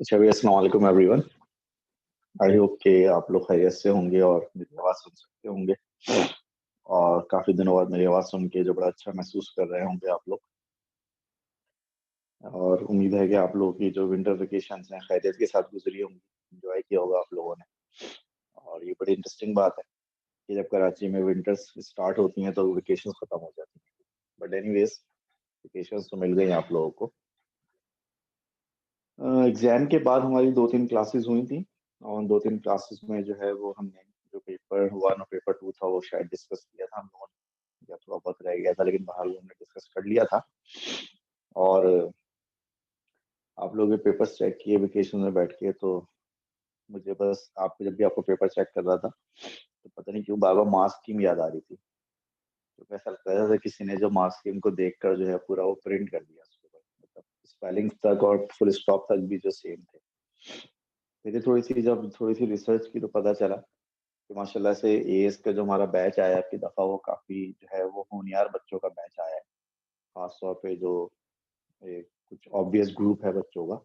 अच्छा भैया, अस्सलाम वालेकुम एवरीवन। आई होप कि आप लोग खैरियत से होंगे और मेरी आवाज़ सुन सकते होंगे। और काफ़ी दिनों बाद मेरी आवाज़ सुन के जो बड़ा अच्छा महसूस कर रहे होंगे आप लोग। और उम्मीद है कि आप लोगों की जो विंटर वेकेशंस हैं खैरियत के साथ गुजरी होंगी, एंजॉय किया होगा आप लोगों ने। और ये बड़ी इंटरेस्टिंग बात है कि जब कराची में विंटर्स स्टार्ट होती हैं तो वेकेशंस ख़त्म हो जाती हैं। बट एनीवेज, वेकेशंस तो मिल गई आप लोगों को। एग्जाम के बाद हमारी 2-3 क्लासेस हुई थी। और उन 2-3 क्लासेस में जो है वो हमने जो पेपर 1 और पेपर 2 था वो शायद डिस्कस किया था हम लोगों ने, या थोड़ा बहुत रह गया था, लेकिन बहरहाल हमने डिस्कस कर लिया था। और आप लोगों के पेपर्स चेक किए वेकेशन में बैठ के, तो मुझे बस आप जब भी आपको पेपर चेक कर रहा था तो पता नहीं क्यों बार बार मार्क्स स्कीम याद आ रही थी। तो ऐसा लगता था किसी ने जो मार्क्स स्कीम को देखकर जो है पूरा वो प्रिंट कर दिया उसके ऊपर, मतलब स्पेलिंग तक और फुल स्टॉप तक भी जो सेम थे। फिर थोड़ी सी रिसर्च की तो पता चला कि माशाल्लाह से एएस का जो हमारा बैच आया है, आपकी दफ़ा वो काफ़ी जो है वो होनहार बच्चों का बैच आया है। खास तौर पे जो कुछ ऑब्वियस ग्रुप है बच्चों का।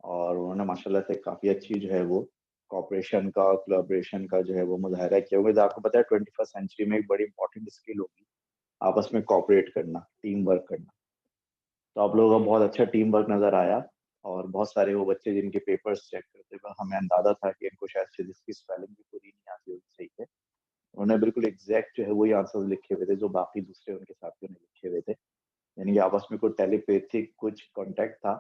और उन्होंने माशाल्लाह से काफ़ी अच्छी जो है वो कोऑपरेशन का, कोलैबोरेशन का जो है वो मुज़ाहिरा किया। क्योंकि आपको पता है 21st सेंचुरी में एक बड़ी इंपॉर्टेंट स्किल होगी आपस में कोऑपरेट करना, टीम वर्क करना। तो आप लोगों का बहुत अच्छा टीम वर्क नज़र आया। और बहुत सारे वो बच्चे जिनके पेपर्स चेक करते हुए हमें अंदाज़ा था कि इनको शायद फिज़िक्स की स्पेलिंग भी पूरी नहीं आती होगी सही से। उन्होंने बिल्कुल एग्ज़ैक्ट जो है वही आंसर्स लिखे हुए थे जो बाकी दूसरे उनके साथियों ने लिखे हुए थे। यानी कि आपस में कोई टेलीपैथिक कुछ कॉन्टैक्ट था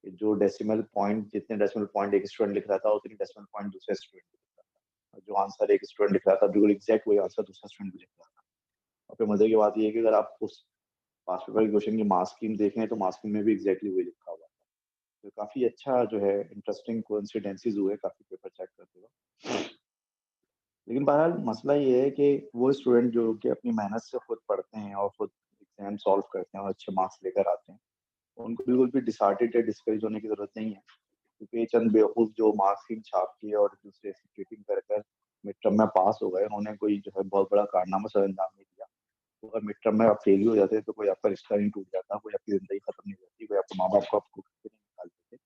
कि जो डेसिमल पॉइंट, जितने डेसिमल पॉइंट एक स्टूडेंट लिख रहा था उतनी डेसिमल पॉइंट दूसरा स्टूडेंट लिख रहा था। और जो आंसर एक स्टूडेंट लिख रहा था बिल्कुल एग्ज़ैक्ट वही आंसर दूसरा स्टूडेंट भी लिख रहा था। और फिर मज़े की बात ये है कि अगर आप उस पास्ट पेपर के क्वेश्चन की मार्क्स स्कीम देखें तो मार्क्स स्कीम में भी एग्ज़ैक्टली वही लिखा हुआ है। तो काफ़ी अच्छा जो है इंटरेस्टिंग कोइंसिडेंसेस हुए काफ़ी पेपर चेक करते हुए। लेकिन बहरहाल मसला ये है कि वो स्टूडेंट जो कि अपनी मेहनत से खुद पढ़ते हैं और खुद एग्जाम सॉल्व करते हैं और अच्छे मार्क्स लेकर आते हैं, उनको बिल्कुल भी डिसहार्टेड या डिस्करेज होने की ज़रूरत नहीं है। क्योंकि ये चंद बेवकूफ़ जो मार्क्स की छाप की और दूसरे से चीटिंग कर कर मिड टर्म में पास हो गए, उन्होंने कोई जो है बहुत बड़ा कारनामा सर अंजाम नहीं दिया। तो अगर मिड टर्म में आप फेल भी हो जाते तो कोई आपका रिश्ता नहीं टूट जाता, कोई आपकी ज़िंदगी खत्म नहीं हो जाती, कोई आपके माँ-बाप को आपको घर से नहीं निकालते थे।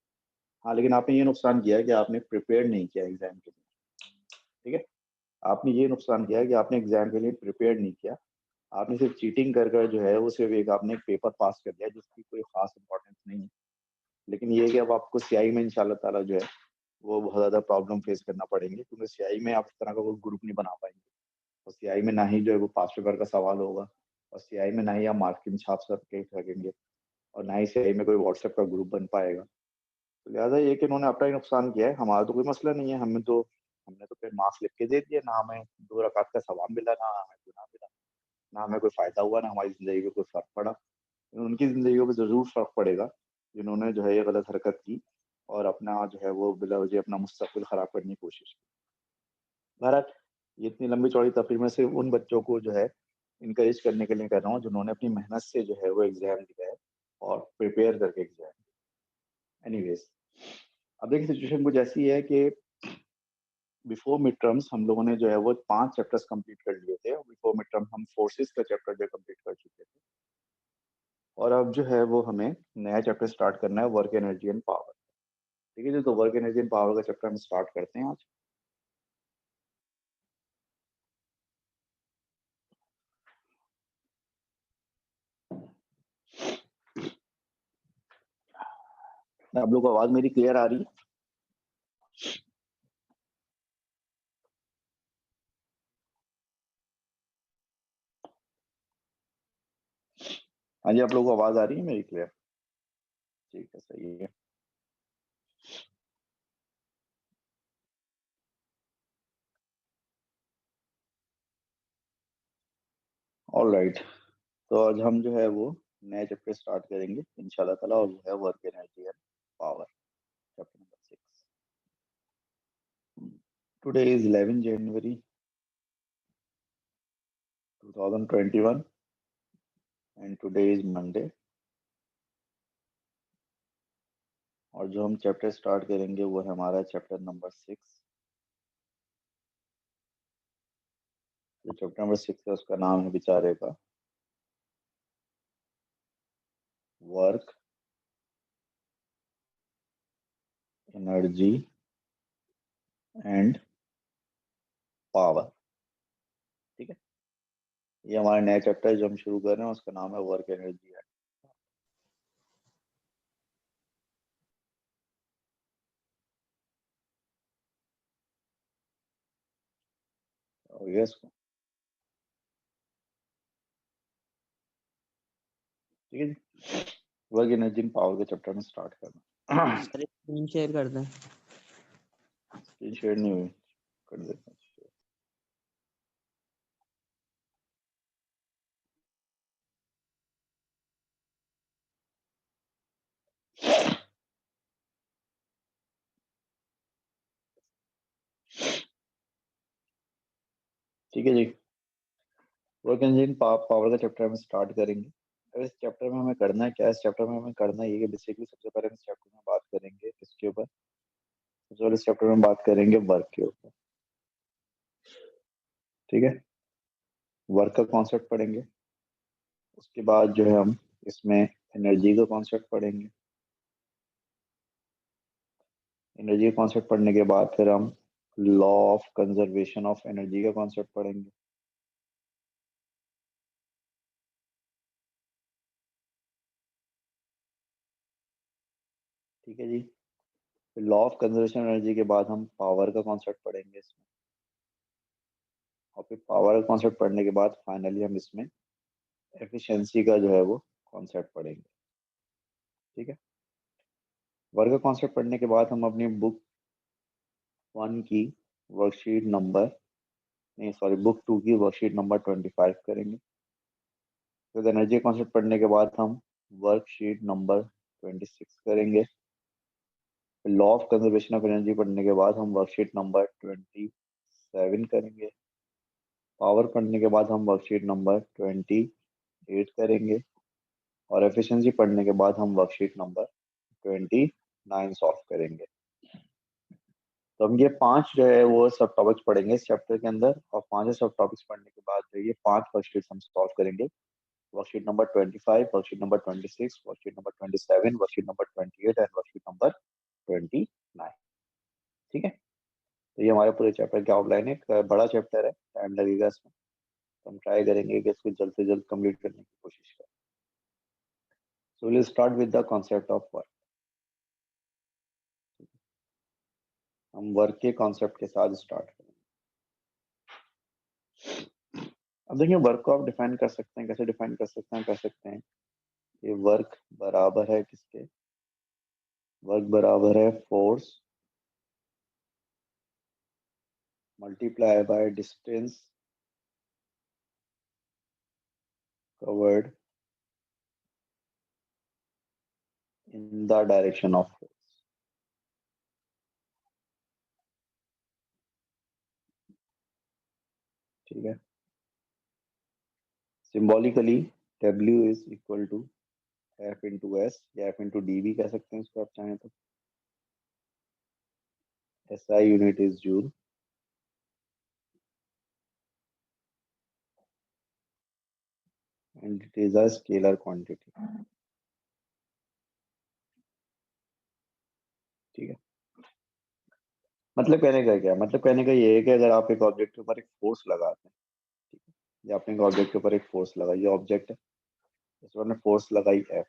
हाँ, लेकिन आपने ये नुकसान किया है कि आपने प्रिपेयर नहीं किया एग्ज़ाम के लिए, ठीक है? आपने ये नुकसान किया है कि आपने एग्ज़ाम के लिए प्रिपेयर नहीं किया। आपने सिर्फ़ चीटिंग कर कर जो है वो सिर्फ़ एक आपने एक पेपर पास कर दिया जिसकी कोई ख़ास इम्पोर्टेंस नहीं है। लेकिन ये है कि अब आपको सीआई में इंशाल्लाह ताला जो है वो बहुत ज़्यादा प्रॉब्लम फ़ेस करना पड़ेंगे, क्योंकि सीआई में आप इस तरह का कोई ग्रुप नहीं बना पाएँगे। और सीआई में ना ही जो है वो पास्ट पेपर का सवाल होगा, और सीआई में ना ही आप मार्किंग छाप सकेंगे, और ना ही सीआई में कोई व्हाट्सएप का ग्रुप बन पाएगा। तो लिहाज़ा ये है कि उन्होंने अपना ही नुकसान किया है, हमारा तो कोई मसला नहीं है, हमने तो फिर मार्क्स लिख के दे दिए, ना हमें 2 रकात का सवाब मिला, ना हमें गुनाह मिला, ना हमें कोई फ़ायदा हुआ, ना हमारी ज़िंदगी में कोई फ़र्क पड़ा। लेकिन उनकी ज़िंदगियों पे ज़रूर फ़र्क पड़ेगा, जिन्होंने जो है ये गलत हरकत की और अपना जो है वो बिलावजह अपना मुस्तक़बिल ख़राब करने की कोशिश की। बहरहाल, ये इतनी लंबी-चौड़ी तकरीर मैं सिर्फ़ उन बच्चों को जो है एनकरेज करने के लिए कर रहा हूँ, जिन्होंने अपनी मेहनत से जो है वो एग्ज़ाम दिया है और प्रिपेयर करके एग्ज़ाम। एनीवेज़, अब देखिए सिचुएशन कुछ ऐसी है कि बिफोर मिड टर्म्स हम लोगों ने जो है वो 5 चैप्टर्स कंप्लीट कर लिए थे, और बिफोर मिड टर्म हम फोर्सेस का चैप्टर जो कंप्लीट कर चुके थे। और अब जो है वो हमें नया चैप्टर स्टार्ट करना है, वर्क एनर्जी एंड पावर। ठीक है जी, तो वर्क एनर्जी एंड पावर का चैप्टर हम स्टार्ट करते हैं आज। आप लोग को आवाज़ मेरी क्लियर आ रही है? हाँ जी, आप लोगों को आवाज़ आ रही है मेरी क्लियर? ठीक है, सही है। ऑलराइट, तो आज हम जो है वो नया चैप्टर स्टार्ट करेंगे इंशाल्लाह ताला, और वो है work energy and power, chapter number 6। Today is 11 January 2021 and today is Monday. और जो हम चैप्टर स्टार्ट करेंगे वो है हमारा चैप्टर नंबर 6। जो चैप्टर नंबर 6 है उसका नाम है बेचारे का वर्क एनर्जी एंड पावर। ठीक है, ये हमारा नया चैप्टर जो हम शुरू कर रहे हैं उसका नाम है वर्क एनर्जी एंड। इसको ठीक है जी, वर्क एनर्जी एंड पावर के चैप्टर में स्टार्ट करना। सर स्क्रीन शेयर कर दें। स्क्रीन शेयर नहीं हुई, कर देते हैं। ठीक है जी, वर्क एनर्जी पावर का चैप्टर हम स्टार्ट करेंगे। अब इस चैप्टर में हमें करना है क्या, इस चैप्टर में हमें करना है ये कि बेसिकली सबसे पहले हम इस चैप्टर में बात करेंगे किसके ऊपर, सबसे पहले इस चैप्टर में बात करेंगे वर्क के ऊपर। ठीक है, वर्क का कॉन्सेप्ट पढ़ेंगे, उसके बाद जो है हम इसमें एनर्जी का कॉन्सेप्ट पढ़ेंगे। एनर्जी का कॉन्सेप्ट पढ़ने के बाद फिर हम law of conservation of energy का कॉन्सेप्ट पढ़ेंगे। ठीक है जी, फिर लॉ ऑफ कंजर्वेशन एनर्जी के बाद हम पावर का कॉन्सेप्ट पढ़ेंगे इसमें, और फिर पावर का कॉन्सेप्ट पढ़ने के बाद फाइनली हम इसमें एफिशिएंसी का जो है वो कॉन्सेप्ट पढ़ेंगे। ठीक है, वर्क का कॉन्सेप्ट पढ़ने के बाद हम अपनी बुक 1 की वर्कशीट नंबर नहीं सॉरी बुक 2 की वर्कशीट नंबर 25 करेंगे। फिर एनर्जी कॉन्सेप्ट पढ़ने के बाद हम वर्कशीट नंबर 26 करेंगे। फिर law of conservation of energy पढ़ने के बाद हम वर्कशीट नंबर 27 करेंगे। पावर पढ़ने के बाद हम वर्कशीट नंबर 28 करेंगे, और एफिशिएंसी पढ़ने के बाद हम वर्कशीट नंबर 29 सॉल्व करेंगे। तो हम ये 5 जो है वो सब टॉपिक्स पढ़ेंगे इस चैप्टर के अंदर, और 5 सब टॉपिक्स पढ़ने के बाद जो ये 5 वर्कशीट हम सॉल्व करेंगे। Worksheet number 25, worksheet number 26, worksheet number 27, worksheet number 28 and worksheet number 29। ठीक है, तो ये हमारे पूरे चैप्टर की आउटलाइन है। एक बड़ा चैप्टर है, टाइम लगेगा इसमें, तो हम ट्राई करेंगे कि इसको जल्द से जल्द कंप्लीट करने की कोशिश करें। So will start with the concept of work. हम वर्क के कॉन्सेप्ट के साथ स्टार्ट करेंगे। अब देखिए, वर्क को आप डिफाइन कर सकते हैं, कैसे डिफाइन कर सकते हैं, कर सकते हैं ये वर्क बराबर है किसके, वर्क बराबर है force multiply by distance covered in the direction of force. ठीक है, symbolically W is equal to F into S, या F इंटू डी भी कह सकते हैं इसको आप चाहें तो। SI unit is joule, and it is a scalar quantity। ठीक है, मतलब कहने का क्या, मतलब कहने का ये है कि अगर आप एक ऑब्जेक्ट के ऊपर एक फोर्स लगाते हैं, ठीक है, या आपने एक ऑब्जेक्ट के ऊपर एक फोर्स लगाई, ये ऑब्जेक्ट है, इस पर फोर्स लगाई F,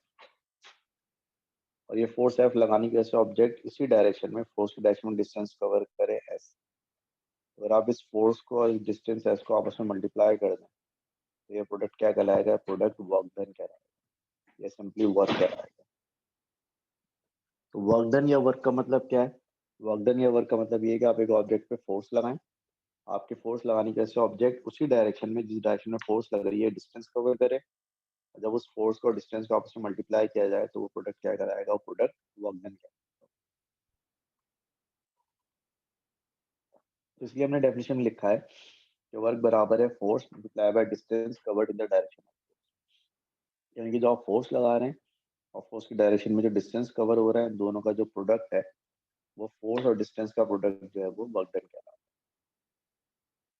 और ये फोर्स F लगाने की वजह से ऑब्जेक्ट इसी डायरेक्शन में, फोर्स की डायरेक्शन में डिस्टेंस कवर करे S। अगर आप इस फोर्स को और डिस्टेंस S को आपस में मल्टीप्लाई कर दें तो ये प्रोडक्ट क्या कहलाएगा, प्रोडक्ट वर्क डन कहलाएगा, ये सिंपली वर्क कहलाएगा। तो वर्क डन या वर्क का मतलब क्या है, वर्क डन या वर्क का मतलब ये है कि आप एक ऑब्जेक्ट पे फोर्स लगाएं, आपके फोर्स लगाने की वजह से ऑब्जेक्ट उसी डायरेक्शन में, जिस डायरेक्शन में फोर्स लग रही है, डिस्टेंस कवर करे। जब उस फोर्स को डिस्टेंस को आपस में मल्टीप्लाई किया जाए तो वो प्रोडक्ट क्या कराएगा, वो प्रोडक्ट वर्क डन कहलाएगा। तो इसलिए हमने डेफिनेशन में लिखा है कि वर्क बराबर है force multiply by distance covered in the direction, यानी कि जो आप फोर्स लगा रहे हैं और फोर्स की डायरेक्शन में जो डिस्टेंस कवर हो रहा है, दोनों का जो प्रोडक्ट है वो फोर्स और डिस्टेंस का प्रोडक्ट जो है वो वर्क डन कहलाता है।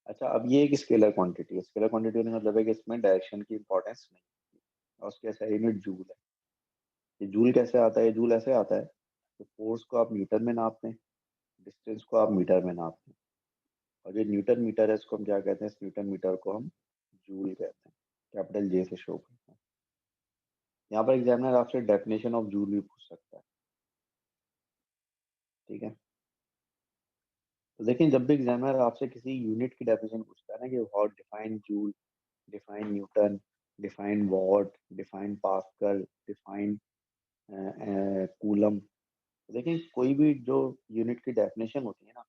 अच्छा, अब ये एक स्केलर क्वांटिटी है, स्केलर क्वांटिटी होने का मतलब है कि इसमें डायरेक्शन की इंपॉर्टेंस नहीं है, और उसके ऐसा यूनिट जूल है। ये जूल कैसे आता है, ये जूल ऐसे आता है तो फोर्स को आप न्यूटन में नापते हैं, डिस्टेंस को आप मीटर में नापते हैं, और जो न्यूटन मीटर है इसको हम क्या कहते हैं, इस न्यूटन मीटर को हम जूल कहते हैं, कैपिटल जे से शो करते हैं। यहाँ पर एग्जामिनर आपसे डेफिनेशन ऑफ जूल भी पूछ सकता है, ठीक है। तो देखिए जब भी एग्जामिनर आपसे किसी यूनिट की डेफिनेशन पूछता है ना, कि how define joule, define Newton, define what, define pascal, define coulomb, देखिए कोई भी जो यूनिट की डेफिनेशन होती है ना,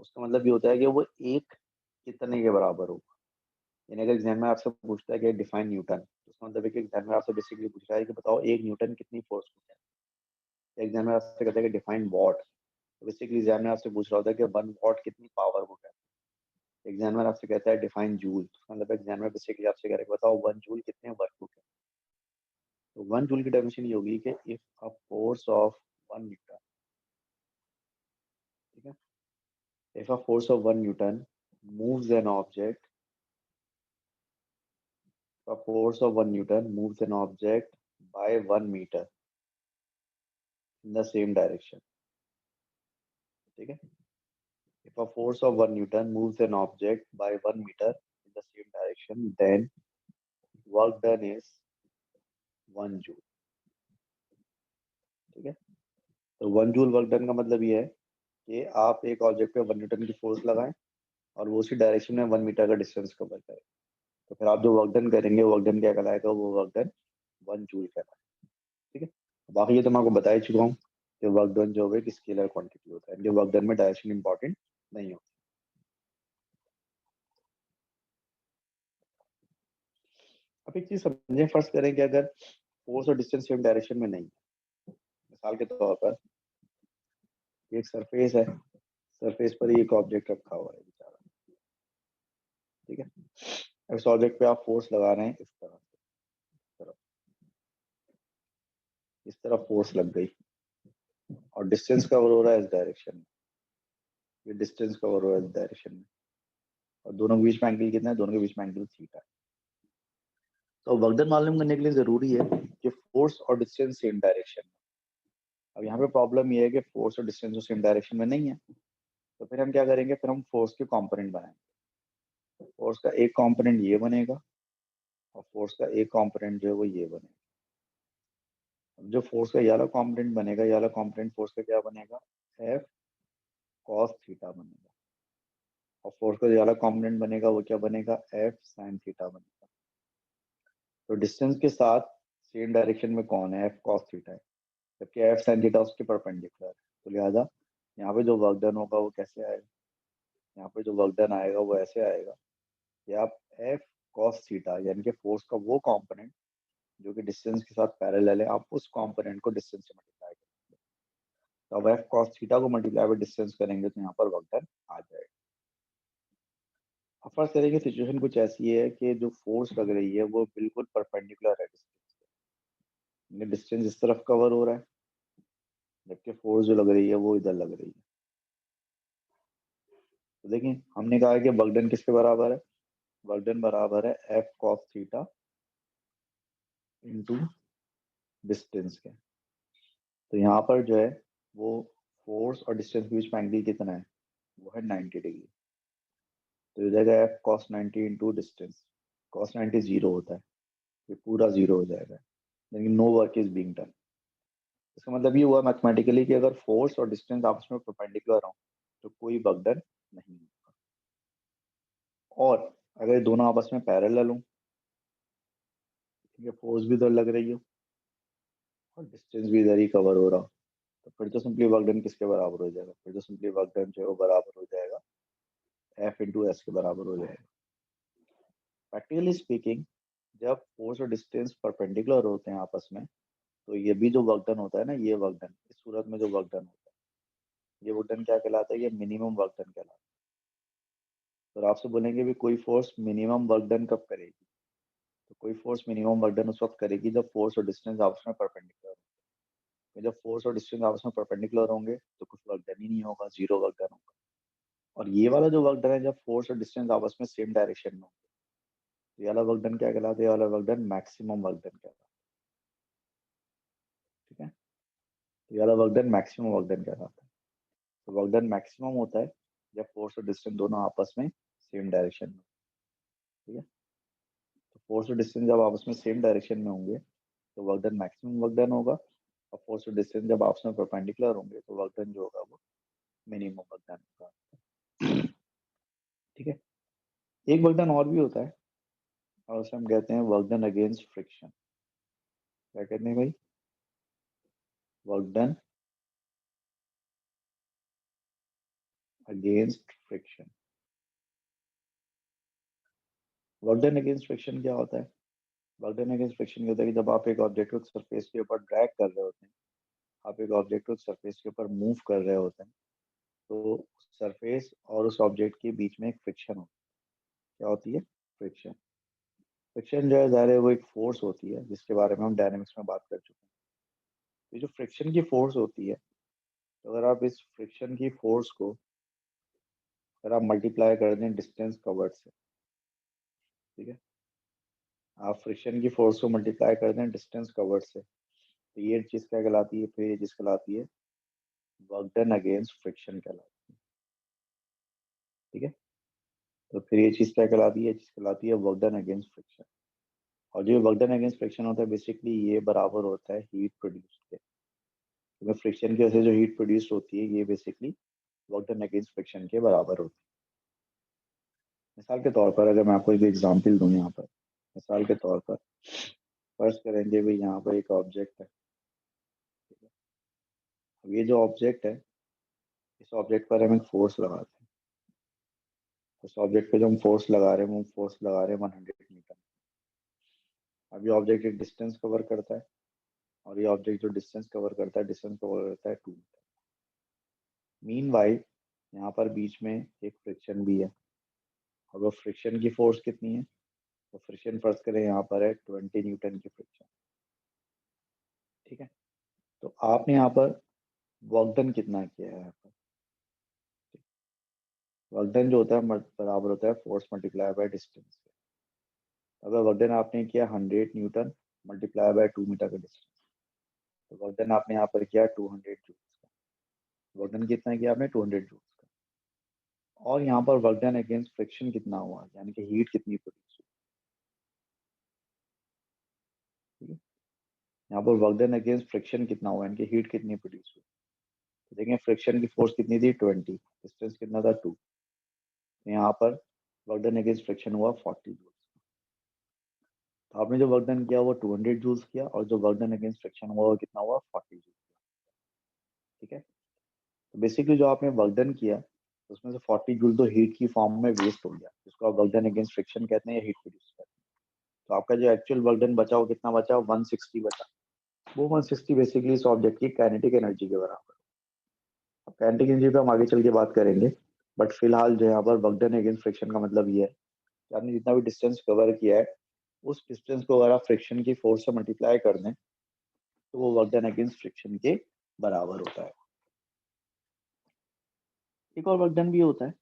उसका मतलब ये होता है कि वो एक कितने के बराबर होगा। यानी अगर एग्जाम में आपसे पूछता है कि डिफाइन न्यूटन, तो उसका मतलब है कि एग्जाम में आपसे बेसिकली पूछ रहा है कि बताओ एक न्यूटन कितनी फोर्स होता है। एग्जाम में आपसे कहता है कि डिफाइन वॉट, तो बेसिकली एग्जाम में आपसे पूछ रहा होता है कि 1 वॉट कितनी पावर को कहता है। एग्जामिनर आपसे कहता है डिफाइन जूल, तो मतलब एग्जामिनर बेसिकली आपसे कह रहा है बताओ 1 जूल कितने वर्क को कहता है। तो 1 जूल की डेफिनेशन ये होगी कि if a force of 1 Newton, ठीक है, if a force of 1 Newton moves an object, a force of 1 Newton moves an object by 1 meter in the same direction. ठीक है, if a force of 1 Newton moves an object by 1 meter in the same direction, then work done is 1 joule. ठीक है, तो 1 joule work done का मतलब ये है कि आप एक ऑब्जेक्ट पे 1 न्यूटन की फोर्स लगाएं और वो उसी डायरेक्शन में 1 मीटर का डिस्टेंस कवर करे, तो फिर आप जो वर्क डन करेंगे वर्क डन क्या कहलाएगा, वो वर्क डन 1 जूल कहलाएगा। ठीक है, बाकी ये तो मैं आपको बता ही चुका हूँ कि वर्क डन जो है स्केलर क्वांटिटी होता है, वर्क डन में डायरेक्शन इंपॉर्टेंट नहीं होता। अब एक चीज समझें, फर्स्ट करें कि अगर फोर्स और डिस्टेंस सेम डायरेक्शन में नहीं है, मिसाल के तौर पर एक सरफेस है, सरफेस पर ही एक ऑब्जेक्ट रखा हुआ है बेचारा, ठीक है, अब इस ऑब्जेक्ट पे आप फोर्स लगा रहे हैं इस तरफ फोर्स लग गई, और डिस्टेंस कवर हो रहा है इस डायरेक्शन में, ये डिस्टेंस कवर हो रहा है इस डायरेक्शन में, और दोनों के बीच में एंगल कितना है, दोनों के बीच में एंगल थीटा है। तो वर्क डन मालूम करने के लिए जरूरी है कि फोर्स और डिस्टेंस सेम डायरेक्शन में। अब यहाँ पे प्रॉब्लम ये है कि फोर्स और डिस्टेंस सेम डायरेक्शन में नहीं है, तो फिर हम क्या करेंगे, फिर हम फोर्स के कंपोनेंट बनाएंगे। फोर्स का एक कंपोनेंट ये बनेगा और फोर्स का एक कंपोनेंट जो है वो ये बनेगा। अब जो फोर्स का ये वाला कंपोनेंट बनेगा, ये वाला कंपोनेंट फोर्स का क्या बनेगा, एफ कॉस थीटा बनेगा, और फोर्स का ये वाला कंपोनेंट बनेगा वो क्या बनेगा, एफ साइन थीटा बनेगा। तो डिस्टेंस के साथ सेम डायरेक्शन में कौन है, एफ कॉस थीटा है, जबकि एफ साइन थीटा उसके परपेंडिकुलर है, तो लिहाजा यहाँ पे जो वर्क डन होगा वो कैसे आएगा, यहाँ पे जो वर्क डन आएगा वो ऐसे आएगा कि आप एफ कॉस थीटा यानी कि फोर्स का वो कंपोनेंट जो कि डिस्टेंस के साथ पैरेलल है, आप उस कंपोनेंट को डिस्टेंस से मल्टीप्लाई करेंगे, तो अब एफ कॉस थीटा को मल्टीप्लाई बाय डिस्टेंस करेंगे तो यहाँ पर वर्क डन आ जाएगा। अब फर्स्ट तरह की सिचुएशन कुछ ऐसी है कि जो फोर्स लग रही है वो बिल्कुल परपेंडिकुलर है डिस्टेंस के, डिस्टेंस इस तरफ कवर हो रहा है जबकि फोर्स जो लग रही है वो इधर लग रही है। तो देखिए हमने कहा कि वर्क डन किसके बराबर है, वर्क डन बराबर है F cos theta into distance के। तो यहाँ पर जो है वो फोर्स और डिस्टेंस के बीच में एंगल कितना है, वो है 90 डिग्री। तो हो जाएगा F cos 90 into distance, cos 90 zero होता है, ये पूरा जीरो हो जाएगा, लेकिन no work is being done. इसका मतलब ये हुआ मैथमेटिकली कि अगर फोर्स और डिस्टेंस आपस में परपेंडिकुलर हो तो कोई वर्क डन नहीं होगा, और अगर दोनों आपस में पैरेलल हो, ठीक है, फोर्स भी इधर लग रही हो और डिस्टेंस भी इधर ही कवर हो रहा हो, तो फिर तो सिंपली वर्क डन किसके बराबर हो जाएगा, फिर तो सिंपली वर्क डन जो है वो बराबर हो जाएगा एफ इंटू एस के बराबर हो जाएगा। प्रैक्टिकली स्पीकिंग जब फोर्स और डिस्टेंस परपेंडिकुलर होते हैं आपस में, तो ये भी जो वर्क डन होता है ना, ये वर्क डन इस सूरत में जो वर्क डन होता है, ये वर्क डन क्या कहलाता है, ये मिनिमम वर्क डन कहलाता है। तो आपसे बोलेंगे भी कोई फोर्स मिनिमम वर्क डन कब करेगी, तो कोई फोर्स मिनिमम वर्क डन उस वक्त करेगी जब फोर्स और डिस्टेंस आपस में परपेंडिकुलर होंगे। जब फोर्स और डिस्टेंस आपस में परपेंडिकुलर होंगे तो कुछ वर्क डन ही नहीं होगा, जीरो वर्क डन होगा। और ये वाला जो वर्क डन है जब फोर्स और डिस्टेंस आपस में सेम डायरेक्शन में होंगे, तो ये वाला वर्क डन क्या कहलाता है, ये वाला work done maximum work done कहलाता है। ठीक है, तो ये वाला work done maximum work done कहलाता है। तो वर्क डन मैक्सिमम होता है जब फोर्स और डिस्टेंस दोनों आपस में सेम डायरेक्शन में, ठीक है। तो फोर्स और डिस्टेंस जब आपस में सेम डायरेक्शन में होंगे तो work done maximum work done होगा, और फोर्स और डिस्टेंस जब आपस में परपेंडिकुलर होंगे तो वर्क डन जो होगा वो मिनिमम वर्क डन होगा, ठीक है। एक वर्क डन और भी होता है, और उसे हम कहते हैं वर्क डन अगेंस्ट फ्रिक्शन। क्या कहते हैं भाई? Work done against friction. Work done against friction क्या होता है? वर्क डन अगेंस्ट फ्रिक्शन क्या होता है कि जब आप एक ऑब्जेक्ट को सरफेस के ऊपर ड्रैग कर रहे होते हैं, आप एक ऑब्जेक्ट को सरफेस के ऊपर मूव कर रहे होते हैं, तो सरफेस और उस ऑब्जेक्ट के बीच में एक फ्रिक्शन होती है। क्या होती है? फ्रिक्शन। फ्रिक्शन जो है ज़ाहिर है वो एक फोर्स होती है जिसके बारे में हम डायनेमिक्स में बात कर चुके हैं। ये जो फ्रिक्शन की फोर्स होती है, तो अगर आप इस फ्रिक्शन की फोर्स को अगर आप मल्टीप्लाई कर दें डिस्टेंस कवर्ड से, ठीक है, आप फ्रिक्शन की फोर्स को मल्टीप्लाई कर दें डिस्टेंस कवर्ड से, तो ये चीज़ क्या कहलाती है? फिर ये चीज़ कहलाती है वर्क डन अगेंस्ट फ्रिक्शन कहलाती है, ठीक है। तो फिर ये चीज़ क्या कहलाती है? ये चीज़ कहलाती है वर्क डन अगेंस्ट फ्रिक्शन। और जो वर्क डन अगेंस्ट फ्रिक्शन होता है बेसिकली ये बराबर होता है हीट प्रोड्यूस के। तो फ्रिक्शन की वजह से जो हीट प्रोड्यूस होती है ये basically work done against friction के बराबर होती है। मिसाल के तौर पर अगर मैं आपको एक एग्जांपल दूं यहाँ पर, मिसाल के तौर पर फर्ज करेंगे भाई यहाँ पर एक ऑब्जेक्ट है, ठीक है? अब ये जो ऑब्जेक्ट है, इस ऑब्जेक्ट पर हम एक फोर्स लगाते हैं। उस ऑब्जेक्ट पे जो हम फोर्स लगा रहे हैं वो फोर्स लगा रहे हैं 100 न्यूटन। अब ये ऑब्जेक्ट एक डिस्टेंस कवर करता है, और ये ऑब्जेक्ट जो डिस्टेंस कवर करता है, डिस्टेंस कवर करता है 2 मीटर। मीन वाइल यहाँ पर बीच में एक फ्रिक्शन भी है, और वो फ्रिक्शन की फोर्स कितनी है? तो फ्रिक्शन फर्ज करें यहाँ पर है 20 न्यूटन की फ्रिक्शन, ठीक है। तो आपने यहाँ पर वर्क डन कितना किया है? यहाँ पर वर्क डन जो होता है बराबर होता है फोर्स मल्टीप्लाई बाय डिस्टेंस। अगर वर्क डन आपने किया 100 न्यूटन मल्टीप्लाई बाय 2 मीटर का डिस्टेंस, तो वर्क डन आपने यहाँ पर किया 200 जूल्स का। वर्क डन कितना किया आपने? 200 जूल्स का। और यहाँ पर वर्क डन अगेंस्ट फ्रिक्शन कितना हुआ, यानी कि हीट कितनी प्रोड्यूस हुई, ठीक है। यहाँ पर वर्क डन अगेंस्ट फ्रिक्शन कितना हुआ, यानी कि हीट कितनी प्रोड्यूस हुई। तो देखें फ्रिक्शन की फोर्स कितनी थी? 20, डिस्टेंस कितना था? 2। तो यहाँ पर वर्क डन अगेंस्ट फ्रिक्शन हुआ 40 जूल्स। तो आपने जो वर्क डन किया वो 200 जूल्स किया, और जो वर्क डन अगेंस्ट फ्रिक्शन हुआ वो कितना हुआ? 40 जूल्स, ठीक है। तो बेसिकली जो आपने वर्क डन किया उसमें से 40 जूल तो हीट की फॉर्म में वेस्ट हो गया, जिसको आप वर्क डन अगेंस्ट फ्रिक्शन कहते हैं या हीट प्रोड्यूस करते हैं। तो आपका जो एक्चुअल वर्क डन बचा वो कितना बचा? 160 बचा। वो 160 बेसिकली इस ऑब्जेक्ट की काइनेटिक एनर्जी के बराबर। अब काइनेटिक एनर्जी पे हम आगे चल के बात करेंगे, बट फिलहाल जो यहाँ पर वर्क डन अगेंस्ट फ्रिक्शन का मतलब ये है कि आपने जितना भी डिस्टेंस कवर किया है उस डिस्टेंस को अगर आप फ्रिक्शन की फोर्स से मल्टीप्लाई कर दें तो वो वर्क डन अगेंस्ट फ्रिक्शन के बराबर होता है। एक और वर्क डन भी होता है,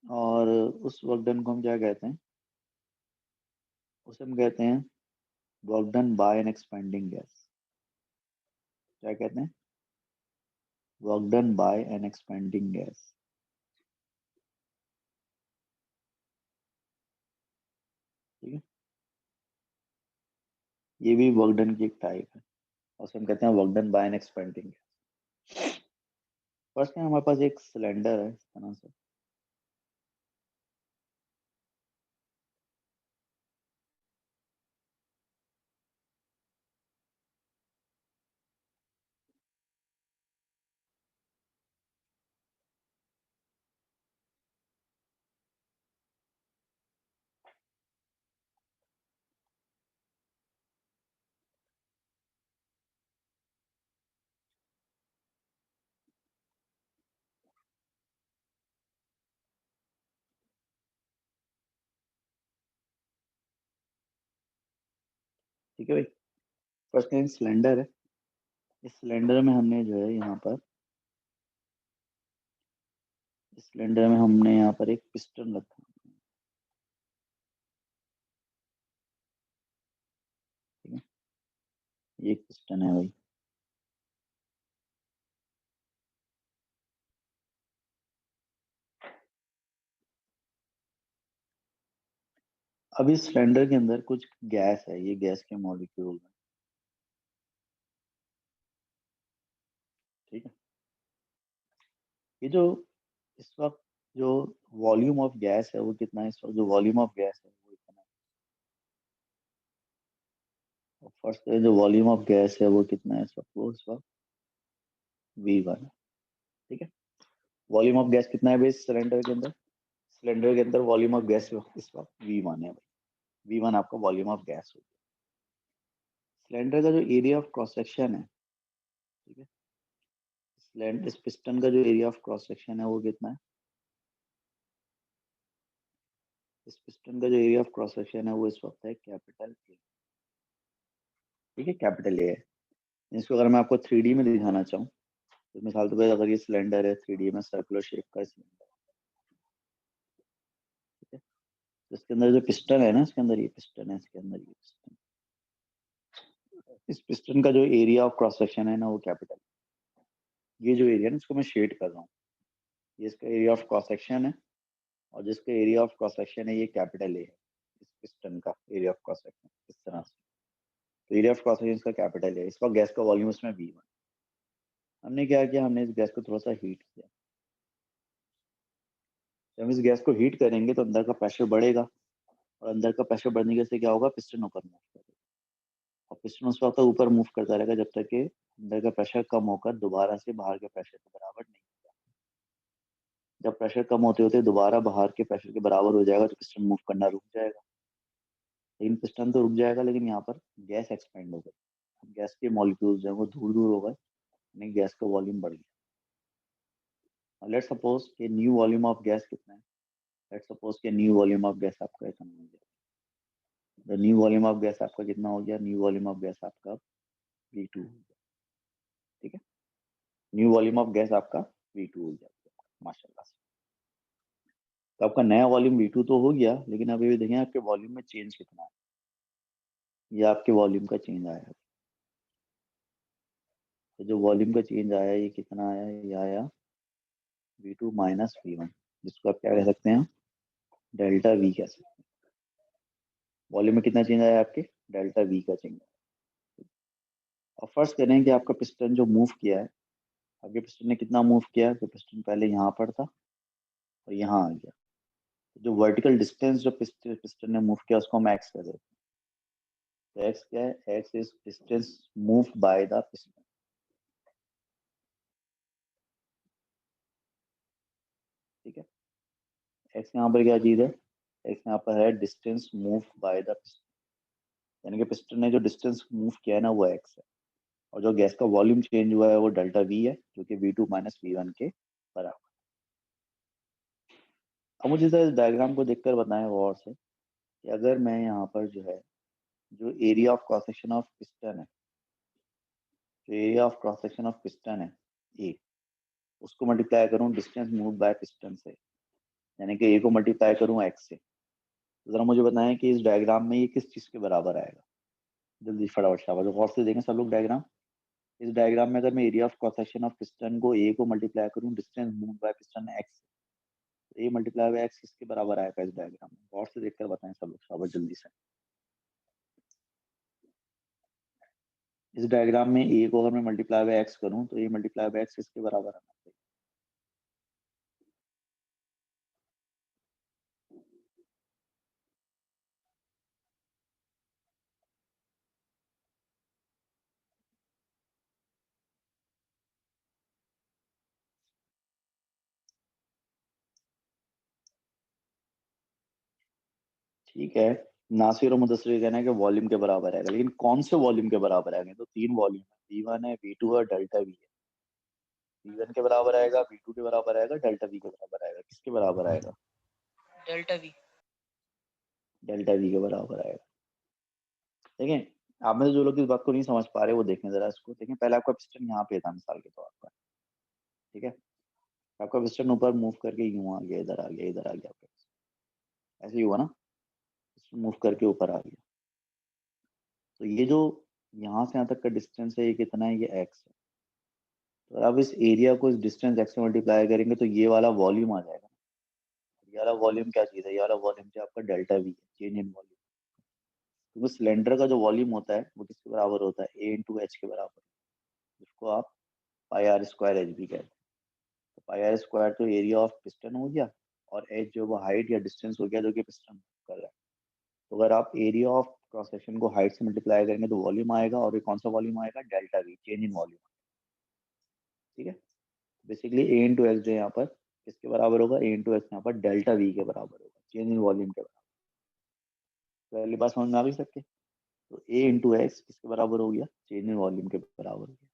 और उस वर्क डन को हम क्या कहते हैं? उसे हम कहते हैं work done by an expanding gas. क्या कहते हैं? Work done by an expanding gas, ठीक है। ये भी वर्क डन की एक टाइप है, और उसे हम कहते हैं work done by an expanding gas. First में हमारे पास एक सिलेंडर है इस तरह से, ठीक है भाई। फर्स्ट में एक सिलेंडर है, इस सिलेंडर में हमने जो है यहाँ पर, इस सिलेंडर में हमने यहाँ पर एक पिस्टन रखा, ठीक है। ये एक पिस्टन है भाई। अब इस सिलेंडर के अंदर कुछ गैस है, ये गैस के मॉलिक्यूल है, ठीक है। ये जो इस वक्त जो वॉल्यूम ऑफ गैस है वो कितना है, इस वक्त जो वॉल्यूम ऑफ गैस है वो इतना है। फर्स्ट जो वॉल्यूम ऑफ गैस है वो कितना है इस वक्त, वो इस वक्त V1 है, ठीक है। वॉल्यूम ऑफ गैस कितना है भाई सिलेंडर के अंदर, सिलेंडर के अंदर वॉल्यूम ऑफ गैस इस वक्त V1 है भाई, V1 आपका वॉल्यूम ऑफ गैस हो गया। सिलेंडर का जो एरिया ऑफ क्रॉस सेक्शन है, ठीक है, सिलेंडर इस पिस्टन का जो एरिया ऑफ क्रॉस सेक्शन है वो कितना है, इस पिस्टन का जो एरिया ऑफ क्रॉस सेक्शन है वो इस वक्त है कैपिटल ए, ठीक है, कैपिटल ए है। इसको अगर मैं आपको 3D में दिखाना चाहूँ तो मिसाल के तौर पे अगर ये सिलेंडर है 3D में सर्कुलर शेप का सिलेंडर, ठीक है, तो इसके अंदर जो पिस्टन है ना, इसके अंदर ये पिस्टन है, इसके अंदर ये पिस्टन, इस पिस्टन का जो एरिया ऑफ क्रॉस सेक्शन है ना वो कैपिटल, ये जो एरिया है ना इसको मैं शेड कर रहा हूँ, ये इसका एरिया ऑफ क्रॉस सेक्शन है, और जिसका एरिया ऑफ क्रॉस सेक्शन है ये कैपिटल ए है, इस पिस्टन का एरिया ऑफ क्रॉस सेक्शन इस तरह से, तो एरिया ऑफ क्रॉस सेक्शन इसका कैपिटल है, इसका गैस का वॉल्यूम इसमें V1। हमने क्या किया, हमने इस गैस को थोड़ा सा हीट किया, जब हम इस गैस को हीट करेंगे तो अंदर का प्रेशर बढ़ेगा, और अंदर का प्रेशर बढ़ने से क्या होगा, पिस्टन ऊपर मूव करेगा, और पिस्टन उस वक्त तक ऊपर मूव करता रहेगा जब तक कि अंदर का प्रेशर कम होकर दोबारा से बाहर के प्रेशर के बराबर नहीं होगा। जब प्रेशर कम होते होते दोबारा बाहर के प्रेशर के बराबर हो जाएगा तो पिस्टन मूव करना रुक जाएगा, लेकिन पिस्टन तो रुक जाएगा, लेकिन यहाँ पर गैस एक्सपेंड हो गई, गैस के मॉलिक्यूल्स हैं वो दूर दूर हो गए, यानी गैस का वॉल्यूम बढ़ गया। लेट्स सपोज कि न्यू वॉल्यूम ऑफ गैस कितना है, लेट्स सपोज कि न्यू वॉल्यूम ऑफ गैस आपका इतना हो गया, the new volume of gas आपका कितना हो गया, न्यू वॉल्यूम ऑफ गैस आपका V2 हो गया, ठीक है, न्यू वॉल्यूम ऑफ गैस आपका V2 हो गया, माशाल्लाह से। तो आपका नया वॉल्यूम V2 तो हो गया, लेकिन अभी भी देखें आपके वॉल्यूम में चेंज कितना है, ये आपके वॉल्यूम का चेंज आया है। तो जो वॉल्यूम का चेंज आया है ये कितना आया है, ये आया V2 माइनस V1, जिसको आप क्या कह सकते हैं, डेल्टा V कह सकते हैं। वॉल्यूम में कितना चेंज आया आपके, डेल्टा V का चेंज आया। और फर्स्ट करें कि आपका पिस्टन जो मूव किया है, आपके पिस्टन ने कितना मूव किया, तो पिस्टन पहले यहाँ पर था और यहाँ आ गया, जो वर्टिकल डिस्टेंस जो पिस्टन ने मूव किया उसको हम एक्स कर देते हैं। तो एक्स क्या है, x is distance move by the piston, ठीक है। एक्स यहाँ पर क्या चीज है, एक्स यहाँ पर है distance move by the piston, यानी कि पिस्टन ने जो डिस्टेंस मूव किया है ना वो एक्स है, और जो गैस का वॉल्यूम चेंज हुआ है वो डेल्टा V है, जो कि V2 माइनस V1 के बराबर। अब मुझे इस डायग्राम को देखकर बताएं गौर से कि अगर मैं यहाँ पर जो है, जो area of cross section of piston है, जो area of cross section of piston है ए, उसको मल्टीप्लाई करूँ डिस्टेंस मूव बाय पिस्टन से, यानी कि ए को मल्टीप्लाई करूँ एक्स से, तो जरा मुझे बताएं कि इस डायग्राम में ये किस चीज के बराबर आएगा। जल्दी फटाफट शाबाश, गौर से देखें सब लोग डायग्राम। इस डायग्राम में अगर मैं area of cross section of piston को ए को मल्टीप्लाई करूँ distance move by piston x, तो ए मल्टीप्लाई बाय एक्स किसके बराबर आएगा इस डायग्राम में, गौर से देखकर बताएं सब लोग शाबाश जल्दी से। इस डायग्राम में ए को अगर मैं मल्टीप्लाई बाय एक्स करूं तो ए मल्टीप्लाई बाय एक्स किसके बराबर आना चाहिए। ठीक है, नासिर और मुदस्सिर का कहना है कि वॉल्यूम के बराबर आएगा, लेकिन कौन से वॉल्यूम के बराबर आएंगे, तो तीन वॉल्यूम है, V1 है, V2 है, डेल्टा V है। V1 के बराबर आएगा, V2 के बराबर आएगा, डेल्टा V के बराबर आएगा, किसके बराबर आएगा, डेल्टा V। डेल्टा V के बराबर आएगा। देखें आप में से जो लोग इस बात को नहीं समझ पा रहे वो देखें जरा इसको, देखें पहले आपका पिस्टन यहाँ पे था मिसाल के तौर पर, ठीक है, आपका पिस्टन ऊपर मूव करके यूं आ गया, इधर आ गया, इधर आ गया, आपका ऐसे ही हुआ ना, पिस्टन मूव करके ऊपर आ गया, तो ये जो यहाँ से यहाँ तक का डिस्टेंस है ये कितना है, ये एक्स है। तो अब इस एरिया को इस डिस्टेंस एक्स से मल्टीप्लाई करेंगे तो ये वाला वॉल्यूम आ जाएगा, ये वाला वॉल्यूम क्या चीज़ है? ये वाला वॉल्यूम जो आपका डेल्टा वी है, चेंज इन वॉल्यूम। क्योंकि सिलेंडर का जो वॉल्यूम होता है वो किसके बराबर होता है? ए इंटू एच के बराबर, जिसको आप पाई आर स्क्वायर एच भी कहते हैं। तो पाई आर स्क्वायर तो एरिया ऑफ पिस्टन हो गया, और एच जो वो हाइट या डिस्टेंस हो गया जो कि पिस्टन कर रहा है। तो अगर आप एरिया ऑफ क्रॉस सेक्शन को हाइट से मल्टीप्लाई करेंगे तो वॉल्यूम आएगा, और ये कौन सा वॉल्यूम आएगा? Delta we, change in volume. ठीक है, बेसिकली ए इंटू एक्स जो यहाँ पर किसके बराबर होगा? ए इंटू एक्स यहाँ पर डेल्टा वी के बराबर होगा, चेंज इन वॉल्यूम के बराबर। पहली बात समझ में आ गई सबके? तो ए इंटू एक्स किसके बराबर हो गया? चेंज इन वॉल्यूम के बराबर हो गया।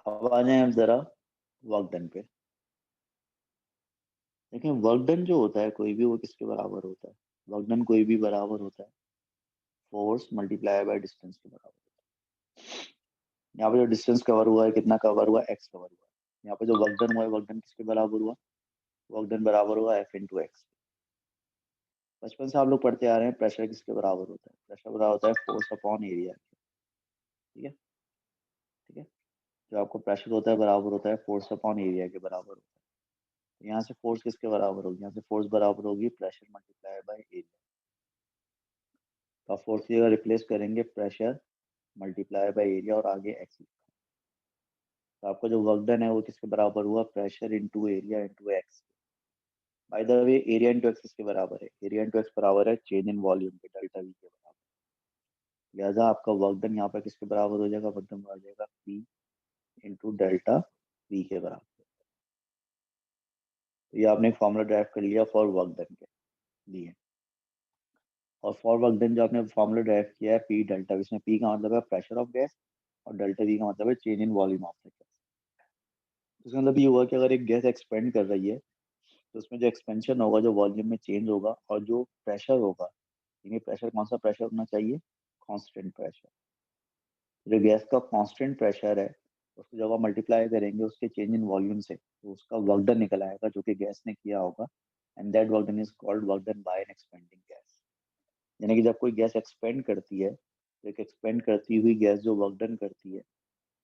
अब आ जाए हम जरा वर्क डन पे। देखिए वर्क डन जो होता है कोई भी, वो किसके बराबर होता है? वर्क डन कोई भी बराबर होता है फोर्स मल्टीप्लाई बाय डिस्टेंस के बराबर होता है। यहाँ पे जो डिस्टेंस कवर हुआ है, कितना कवर हुआ? एक्स कवर हुआ है। यहाँ पे जो वर्क डन हुआ है, वर्क डन किसके बराबर हुआ? वर्क डन बराबर हुआ एफ इंटू एक्स। बचपन से आप लोग पढ़ते आ रहे हैं प्रेशर किसके बराबर होता है? प्रेशर बराबर होता है फोर्स अपॉन एरिया। ठीक है, ठीक है। जो आपको प्रेशर होता है बराबर होता है फोर्स अपॉन एरिया के बराबर होता है। तो यहाँ से फोर्स किसके बराबर होगी? यहाँ से फोर्स बराबर होगी प्रेशर मल्टीप्लाई बाय एरिया। तो आप फोर्स की जगह रिप्लेस करेंगे प्रेशर मल्टीप्लाई बाय एरिया और आगे एक्स। तो आपका जो वर्क डन है वो किसके बराबर हुआ? Pressure into area into x. By the way area into x किसके बराबर है? एरिया इंटू एक्स बराबर है चेंज इन वॉल्यूम के, डेल्टा वी के बराबर। लिहाजा आपका वर्क डन यहाँ पर किसके बराबर हो जाएगा? वर्क डन आ जाएगा पी इंटू डेल्टा वी के बराबर। तो ये आपने एक फॉर्मूला ड्राइव कर लिया फॉर वर्क डन के लिए। और फॉर वर्क डन जो आपने फॉर्मूला ड्राइव किया है पी डेल्टा वी, इसमें पी का मतलब है प्रेशर ऑफ गैस, और डेल्टा वी का मतलब है change in volume of the gas. इसका मतलब ये हुआ कि अगर एक गैस एक्सपेंड कर रही है तो उसमें जो एक्सपेंशन होगा, जो वॉल्यूम में चेंज होगा, और जो प्रेशर होगा, यानी प्रेशर कौन सा प्रेशर होना चाहिए? Constant pressure. जो गैस का कांस्टेंट प्रेशर है उसको जब आप मल्टीप्लाई करेंगे उसके चेंज इन वॉल्यूम से, तो उसका वर्क डन निकल आएगा जो कि गैस ने किया होगा, and that work done is called work done by an expanding gas. यानी कि जब कोई गैस एक्सपेंड करती है, तो एक एक्सपेंड करती हुई गैस जो वर्क डन करती है,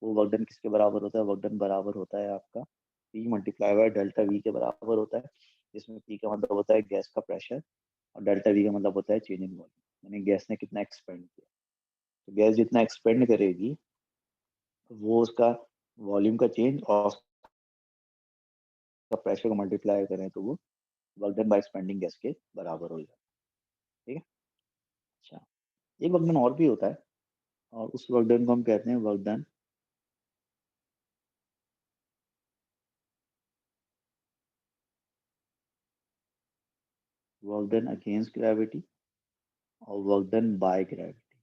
वो वर्क डन किसके बराबर होता है? वर्क डन बराबर होता है आपका P multiply by delta we के बराबर होता है, जिसमें पी का मतलब होता है गैस का प्रेशर, और डेल्टा वी का मतलब होता है चेंज इन वॉल्यूम, यानी गैस ने कितना एक्सपेंड किया। तो गैस जितना एक्सपेंड करेगी तो वो उसका वॉल्यूम का चेंज और उसका प्रेशर को मल्टीप्लाई करें तो वो work done bye expanding gas के बराबर हो जाता है। ठीक है, अच्छा। एक वर्क डन और भी होता है, और उस वर्क डन को हम कहते हैं वर्क डन अगेंस्ट ग्रेविटी और वर्क डन बाय ग्रेविटी।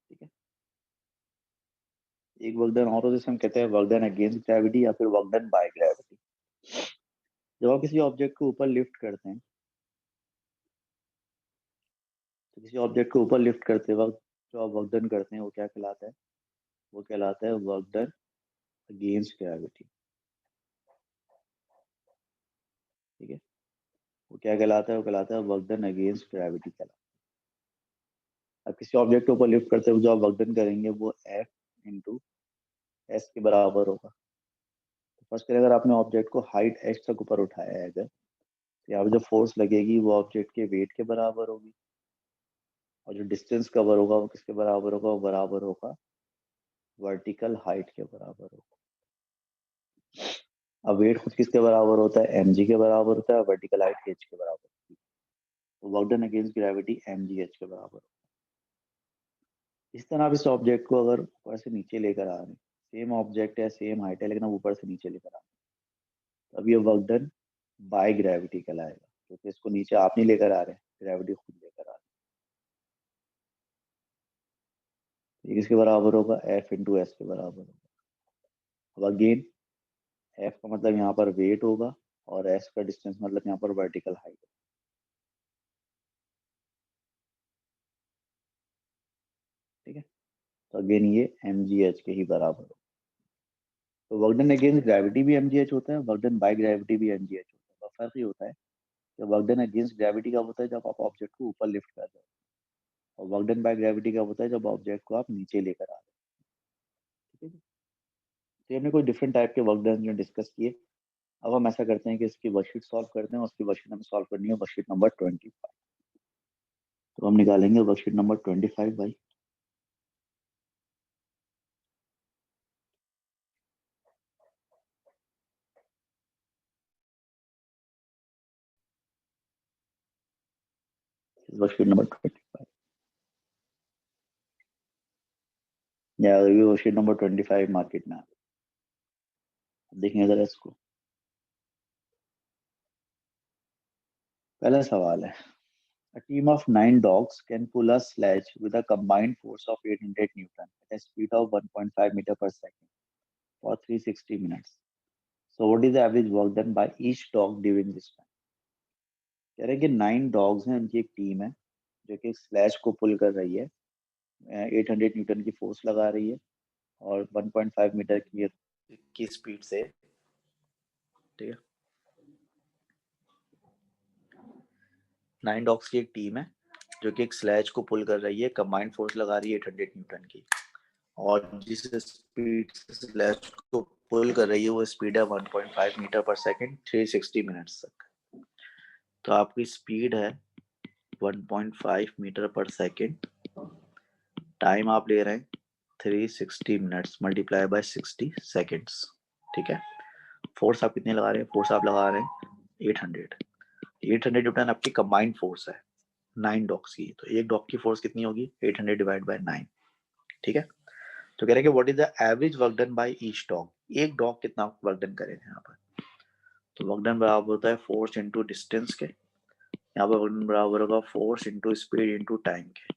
ठीक है, एक वर्क डन और होता है जिसे हम कहते हैं वर्क डन अगेंस्ट ग्रेविटी या फिर वर्क डन बाय ग्रेविटी। जब आप किसी ऑब्जेक्ट को ऊपर लिफ्ट करते हैं, तो किसी ऑब्जेक्ट को ऊपर लिफ्ट करते वक्त जो आप वर्क डन करते हैं वो क्या कहलाता है? वो कहलाता है वर्क डन अगेंस्ट ग्रेविटी। ठीक है, वो क्या कहलाता है? वो कहलाता है वर्क डन अगेंस्ट ग्रेविटी कहलाता है। अब किसी ऑब्जेक्ट को ऊपर लिफ्ट करते हुए जो आप वर्क डन करेंगे वो एफ इंटू एस के बराबर होगा। तो फर्स्ट करें, अगर आपने ऑब्जेक्ट को हाइट एच तक ऊपर उठाया है अगर, तो यहाँ पे जो फोर्स लगेगी वो ऑब्जेक्ट के वेट के बराबर होगी, और जो डिस्टेंस कवर होगा वो किसके बराबर होगा? वो बराबर होगा वर्टिकल हाइट के बराबर होगा। अब वेट खुद किसके बराबर होता है? एम जी के बराबर होता है, वर्टिकल हाइट एच के बराबर होती है। तो work done against gravity M G H के बराबर होता है। इस तरह आप इस ऑब्जेक्ट को अगर ऊपर से नीचे लेकर आ रहे हैं, सेम ऑब्जेक्ट है, सेम हाइट है, लेकिन आप ऊपर से नीचे लेकर आ रहे हैं, तो अब ये वर्क डन बाय ग्रेविटी कहलाएगा, क्योंकि इसको नीचे आप नहीं लेकर आ रहे हैं, ग्रेविटी खुद लेकर आ रही है। ये किसके बराबर होगा? एफ इंटू एस के बराबर होगा। अब अगेन एफ का मतलब यहाँ पर वेट होगा, और एस का डिस्टेंस मतलब यहाँ पर वर्टिकल हाइट। ठीक है, तो अगेन ये एम जी एच के ही बराबर होगा। तो वर्क डन अगेंस्ट ग्रेविटी भी एम जी एच होता है, वर्क डन बाय ग्रेविटी भी एम जी एच होता है। बस फर्क ये होता है कि वर्क डन अगेंस्ट ग्रेविटी कब होता है? जब आप ऑब्जेक्ट को ऊपर लिफ्ट कर रहे हो, और वर्क डन बाय ग्रेविटी कब होता है? जब ऑब्जेक्ट को आप नीचे लेकर आ रहे हो। ठीक है जी? तो हमने कोई डिफरेंट टाइप के वर्क डन जो डिस्कस किए। अब हम ऐसा करते हैं कि इसकी वर्कशीट सॉल्व करते हैं, उसकी वर्कशीट हमें सॉल्व करनी है वर्कशीट नंबर 25। तो हम निकालेंगे वर्कशीट नंबर 25 भाई। वर्कशीट नंबर 25 या वर्कशीट नंबर 25 मार्केट में देखेंगे जरा इसको। पहला सवाल है, a team of 9 dogs can pull a sledge with a combined force of 800 Newton at a speed of 1.5 meter per second for 360 minutes. So what is the average work done by each dog during this time? कह रहे हैं कि 9 dogs हैं, उनकी एक team है जो कि स्लैश को पुल कर रही है, 800 न्यूटन की फोर्स लगा रही है और 1.5 मीटर की स्पीड से। ठीक है, 9 डॉग्स की एक टीम है जो कि एक स्लैज को पुल कर रही है, कंबाइंड फोर्स लगा रही है 800 न्यूटन की, और जिस स्पीड से स्लैज को पुल कर रही है वो स्पीड है 1.5 मीटर पर सेकंड 360 मिनट्स तक। तो आपकी स्पीड है 1.5 मीटर पर सेकंड, टाइम आप ले रहे हैं 360 मिनट्स मल्टीप्लाई बाय 60 सेकेंड्स। ठीक है, फोर्स आप कितने लगा रहे हैं? फोर्स आप लगा रहे हैं 800 न्यूटन आपकी कंबाइंड फोर्स है 9 डॉग्स की। तो एक डॉग की फोर्स कितनी होगी? 800 डिवाइड बाय 9। ठीक है, तो कह रहे हैं कि what is the average work done by each dog, एक डॉग कितना वर्क डन करेगा यहाँ पर। तो वर्क डन बराबर होता है फोर्स इंटू डिस्टेंस के, यहाँ पर वर्क डन बराबर होगा force into speed into time के।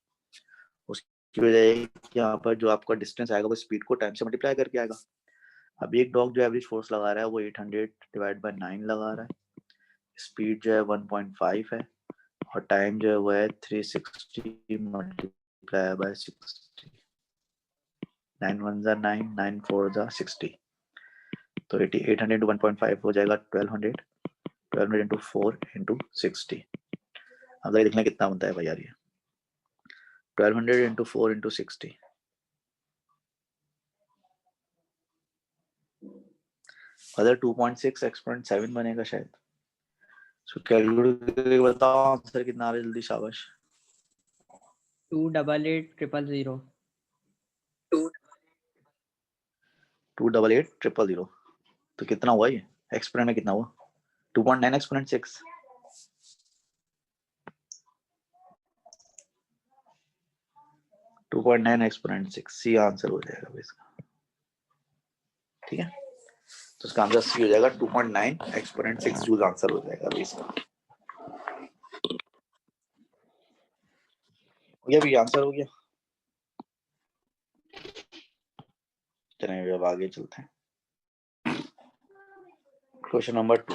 उसकी वजह यहाँ पर जो आपका डिस्टेंस आएगा वो स्पीड को टाइम से मल्टीप्लाई करके आएगा। अब एक डॉग जो एवरेज फोर्स लगा रहा है वो 800 डिवाइड बाय 9 लगा रहा है, स्पीड जो है 1.5 है और टाइम जो है वो है 360 मल्टीप्लाई बाय 60। 9 1 जा 9, 9 4 जा 60, तो 800 इंटू 1.5 हो जाएगा 1200, 1200 इंटू 4 इंटू 60। अगर ये देखना कितना बनता है भाई यार, ये 1200 इंटू 4 इंटू 60, अगर 2.6 एक्सपोनेंट 7 बनेगा शायद। सो कैलकुलेट बताओ आंसर कितना आ रहा है जल्दी, शाबाश। 288,000 288,000। तो कितना हुआ ये एक्सपोनेंट में, कितना हुआ? 2.9 exponent 6। Two point 9 exponent 6 C answer हो जाएगा इसका। ठीक है, तो इसका आंसर सी हो जाएगा 2.9 एक्सपोनेंट 6 जूल आंसर हो जाएगा इसका। हो गया भी आंसर हो गया। चलिए अब आगे चलते हैं। क्वेश्चन नंबर 2,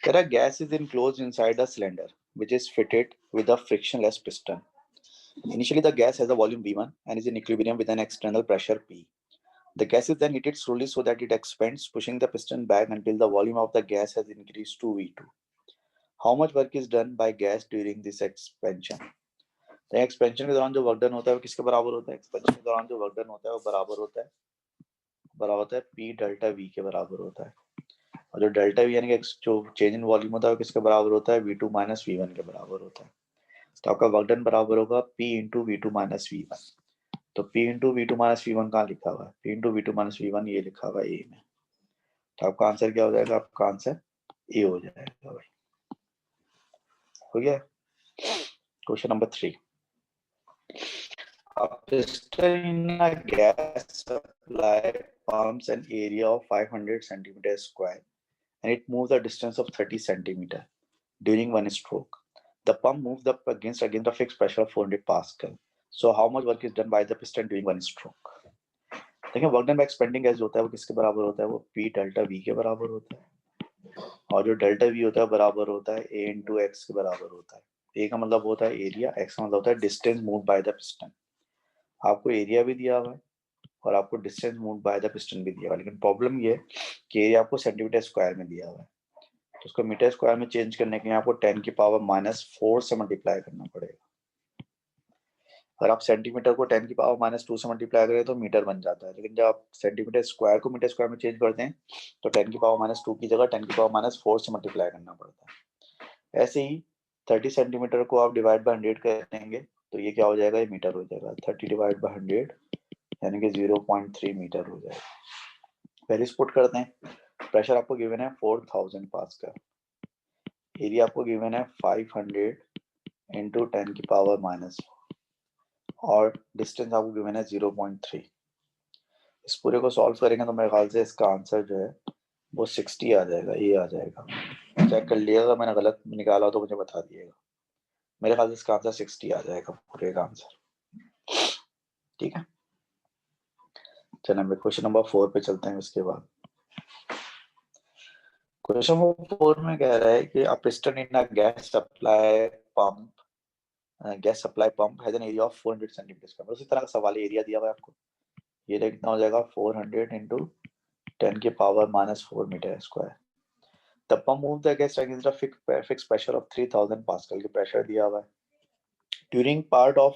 कह रहा gas is enclosed inside a cylinder which is fitted with a frictionless piston. Initially the gas has a volume V1 and is in equilibrium with an external pressure P. The gas is then heated slowly so that it expands, pushing the piston back until the volume of the gas has increased to V2. How much work is done by gas during this expansion? तो expansion के दौरान जो work done होता है वो किसके बराबर होता है? एक्सपेंशन के दौरान जो वर्क डन होता है वो बराबर होता है P डेल्टा V के बराबर होता है। और जो डेल्टा V यानी कि जो चेंज इन वॉल्यूम होता है वो किसके बराबर होता है? V2 माइनस V1 के बराबर होता है। तो आपका वर्क डन बराबर होगा P into V2 minus V1। तो P into V2 minus V1 कहाँ लिखा हुआ है? P into V2 minus V1 ये लिखा हुआ है ए में। तो आपका आंसर क्या हो जाएगा? आपका आंसर ए हो जाएगा भाई। हो गया। Question number 3, a piston in a gas supply pumps an area of 500 centimeters square and it moves a distance of 30 centimeter during one stroke. The pump moves up against a fixed pressure of 400 pascal. So how much work is done by the piston during one stroke? देखिए work done bye expanding gas जो होता है वो किसके बराबर होता है? वो P डेल्टा V के बराबर होता है। और जो डेल्टा V होता है बराबर होता है A इंटू एक्स के बराबर होता है। A का मतलब होता है एरिया, एक्स का मतलब होता है distance move by the piston. आपको एरिया भी दिया हुआ है और आपको distance move by the piston भी दिया हुआ है, लेकिन प्रॉब्लम ये है कि एरिया आपको सेंटीमीटर स्क्वायर में दिया हुआ है, तो उसको मीटर स्क्वायर में चेंज करने के लिए आपको 10 की पावर -4 से मल्टीप्लाई करना पड़ेगा। अगर आप सेंटीमीटर को 10 की पावर -2 से मल्टीप्लाई करें तो मीटर बन जाता है, लेकिन जब आप सेंटीमीटर स्क्वायर को मीटर स्क्वायर में चेंज करते हैं तो 10 की पावर -2 की जगह 10 की पावर -4 से मल्टीप्लाई करना पड़ता है। ऐसे ही 30 सेंटीमीटर को आप डिवाइड बाय 100 करेंगे तो ये क्या हो जाएगा, ये मीटर हो जाएगा। 30 डिवाइड बाय 100 यानी कि 0.3 मीटर हो जाएगा। पहले पुट करते हैं। प्रेशर आपको गिवन है 4000 पास्कल, एरिया आपको गिवन है 500 इंटू 10 की पावर -4 और डिस्टेंस आपको गिवन है 0.3। इस पूरे को सॉल्व करेंगे तो मेरे ख्याल से इसका आंसर जो है वो 60 आ जाएगा, ये आ जाएगा। चेक कर लिएगा, मैंने गलत निकाला तो मुझे बता दिएगा। मेरे ख्याल से इसका आंसर 60 आ जाएगा पूरे का आंसर। ठीक है, चलिए हम क्वेश्चन नंबर 4 पे चलते हैं। इसके बाद क्वेश्चन नंबर 4 में कह रहा है कि a piston in a gas supply pump has an area of 400 centimetre square. उसी तरह का सवाल एरिया दिया हुआ है आपको। ये कितना हो जाएगा, 400 इंटू 10 की power -4 metre square. The pump moves the gas against a fixed pressure of 3000 pascal की प्रेशर दिया हुआ है। During part of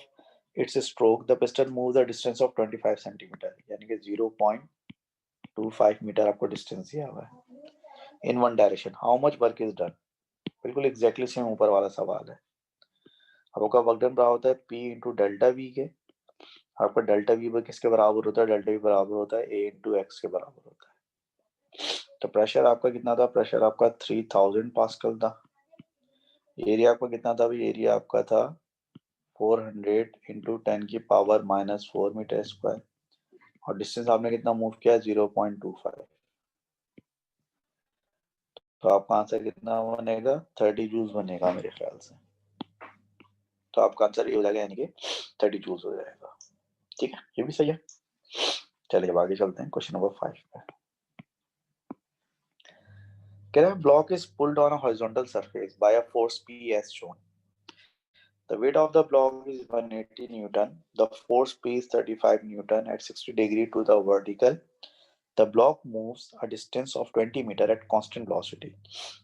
its stroke, the piston moves the distance of 25 centimetre, यानी कि 0.25 मीटर आपको डिस्टेंस दिया हुआ है। In one direction, how much work is done? बिल्कुल एग्जैक्टली सेम ऊपर वाला सवाल है। आपका वर्क डन बराबर होता है P इंटू डेल्टा वी के। आपका डेल्टा वी किसके बराबर होता है, डेल्टा वी बराबर होता है A इंटू एक्स के बराबर होता है। तो प्रेशर आपका कितना था, प्रेशर आपका 3000 पास्कल था। एरिया आपका कितना था भाई, एरिया आपका था 400 इंटू 10 की पावर -4 मीटर स्क्वायर और डिस्टेंस आपने कितना मूव किया, 0.25। तो आपका आंसर कितना बनेगा, 30 जूल्स बनेगा मेरे ख्याल से। तो आपका आंसर ये हो जाएगा, यानी कि 30 जूल्स हो जाएगा। ठीक है, ये भी सही है। चलिए अब आगे चलते हैं क्वेश्चन नंबर 5 पे। कह रहा है block is pulled on a horizontal surface by a force P as shown. The weight of the block is 180 Newton. The force P is 35 Newton at 60 degree to the vertical. The block moves a distance of 20 meter at constant velocity.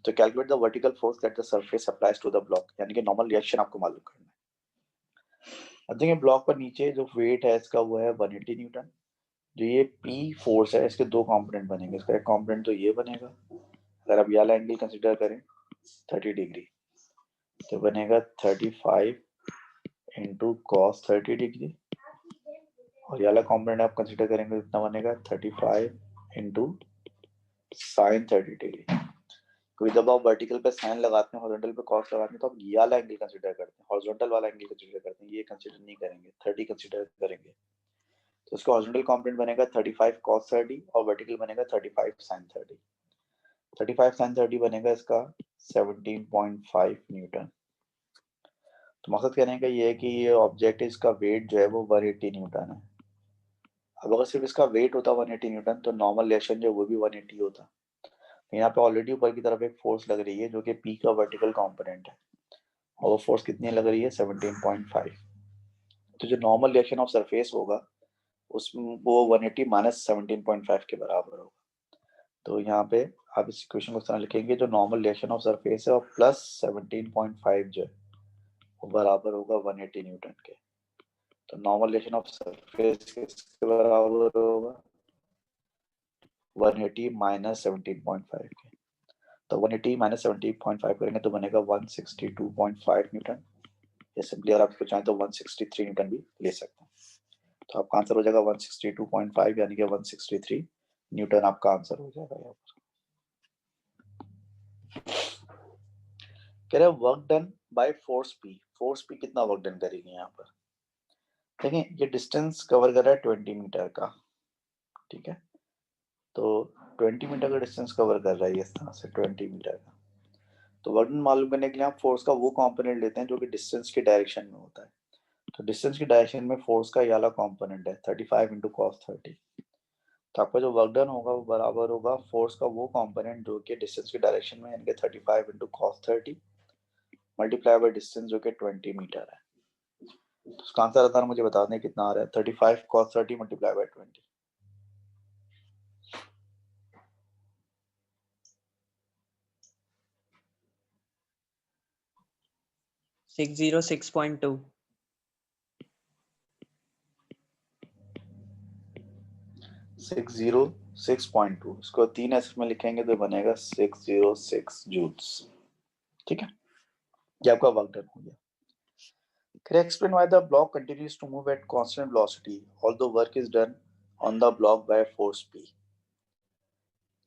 So calculate the vertical force that the surface applies to the block. यानी कि normal reaction आपको मालूम करना है। अब देखिए block पर नीचे जो वेट है इसका वो है 180 न्यूटन। जो ये P फोर्स है इसके दो कंपोनेंट बनेंगे। इसका एक कंपोनेंट तो ये बनेगा, अगर आप ये वाला एंगल कंसीडर करें 30 डिग्री तो बनेगा 35 इंटू कॉस 30 डिग्री, और ये वाला कंपोनेंट आप कंसीडर करेंगे कितना बनेगा 35 इंटू साइन 30 डिग्री। क्योंकि जब आप वर्टिकल पे साइन लगाते हैं, हॉरिजॉन्टल पे कॉस लगाते हैं, तो आप ये वाला एंगल कंसीडर करते हैं, हॉरिजॉन्टल वाला एंगल कंसीडर करते हैं, ये कंसीडर नहीं करेंगे, 30 कंसीडर करेंगे। तो उसका हॉरिजॉन्टल कंपोनेंट बनेगा 35 cos 30 और वर्टिकल बनेगा 35 sin 30। 35 sin 30 बनेगा इसका 17.5 न्यूटन। तो मकसद कहने का ये है कि ये ऑब्जेक्ट इसका वेट जो है वो 180 न्यूटन है। अब अगर सिर्फ इसका वेट होता 180 न्यूटन तो नॉर्मल रिएक्शन जो वो भी 180 होता। यहाँ पे ऑलरेडी ऊपर की तरफ एक फोर्स लग रही है जो कि P का वर्टिकल कंपोनेंट है, और वो फोर्स कितनी लग रही है 17.5। तो जो नॉर्मल रिएक्शन ऑफ सरफेस होगा उसमें वो 180 माइनस 17.5 के बराबर होगा। तो यहाँ पे आप इस इक्वेशन को इस तरह लिखेंगे, जो नॉर्मल रिएक्शन ऑफ सरफेस है और प्लस 17.5 जो है वो बराबर होगा 180 न्यूटन के। तो नॉर्मल रिएक्शन ऑफ सरफेस किसके बराबर होगा, 180 माइनस 17.5 के। तो 180 माइनस 17.5 करेंगे तो बनेगा 162.5 न्यूटन, या सिंपली अगर आपको चाहें तो 163 न्यूटन भी ले सकते हैं। तो आपका आंसर हो जाएगा 162.5 यानी कि 163 न्यूटन आपका आंसर हो जाएगा। यहाँ पर कह रहे हैं work done by force P। Force P कितना वर्क डन करेगी यहाँ पर, देखिए ये डिस्टेंस कवर कर रहा है 20 मीटर का। ठीक है, तो 20 मीटर का डिस्टेंस कवर कर रहा है इस तरह से 20 मीटर का। तो वर्क डन मालूम करने के लिए आप फोर्स का वो कंपोनेंट लेते हैं जो कि डिस्टेंस के डायरेक्शन में होता है। तो डिस्टेंस की डायरेक्शन में फोर्स का ये वाला कंपोनेंट है 35 इंटू कॉस 30। तो आपका जो वर्क डन होगा वो बराबर होगा फोर्स का वो कंपोनेंट जो कि डिस्टेंस की डायरेक्शन में, यानी कि 35 into cos 30 multiply by distance जो कि 20 मीटर है। तो उसका आंसर आता है, मुझे बता दें कितना आ रहा है, 35 cos 30 मल्टीप्लाई बाय 20। 606.2। 606.2, इसको 3 एस में लिखेंगे तो बनेगा 606 जूल्स। ठीक है, ये आपका वर्क डन हो गया। Can you explain why the block continues to move at constant velocity although work is done on the block by force P?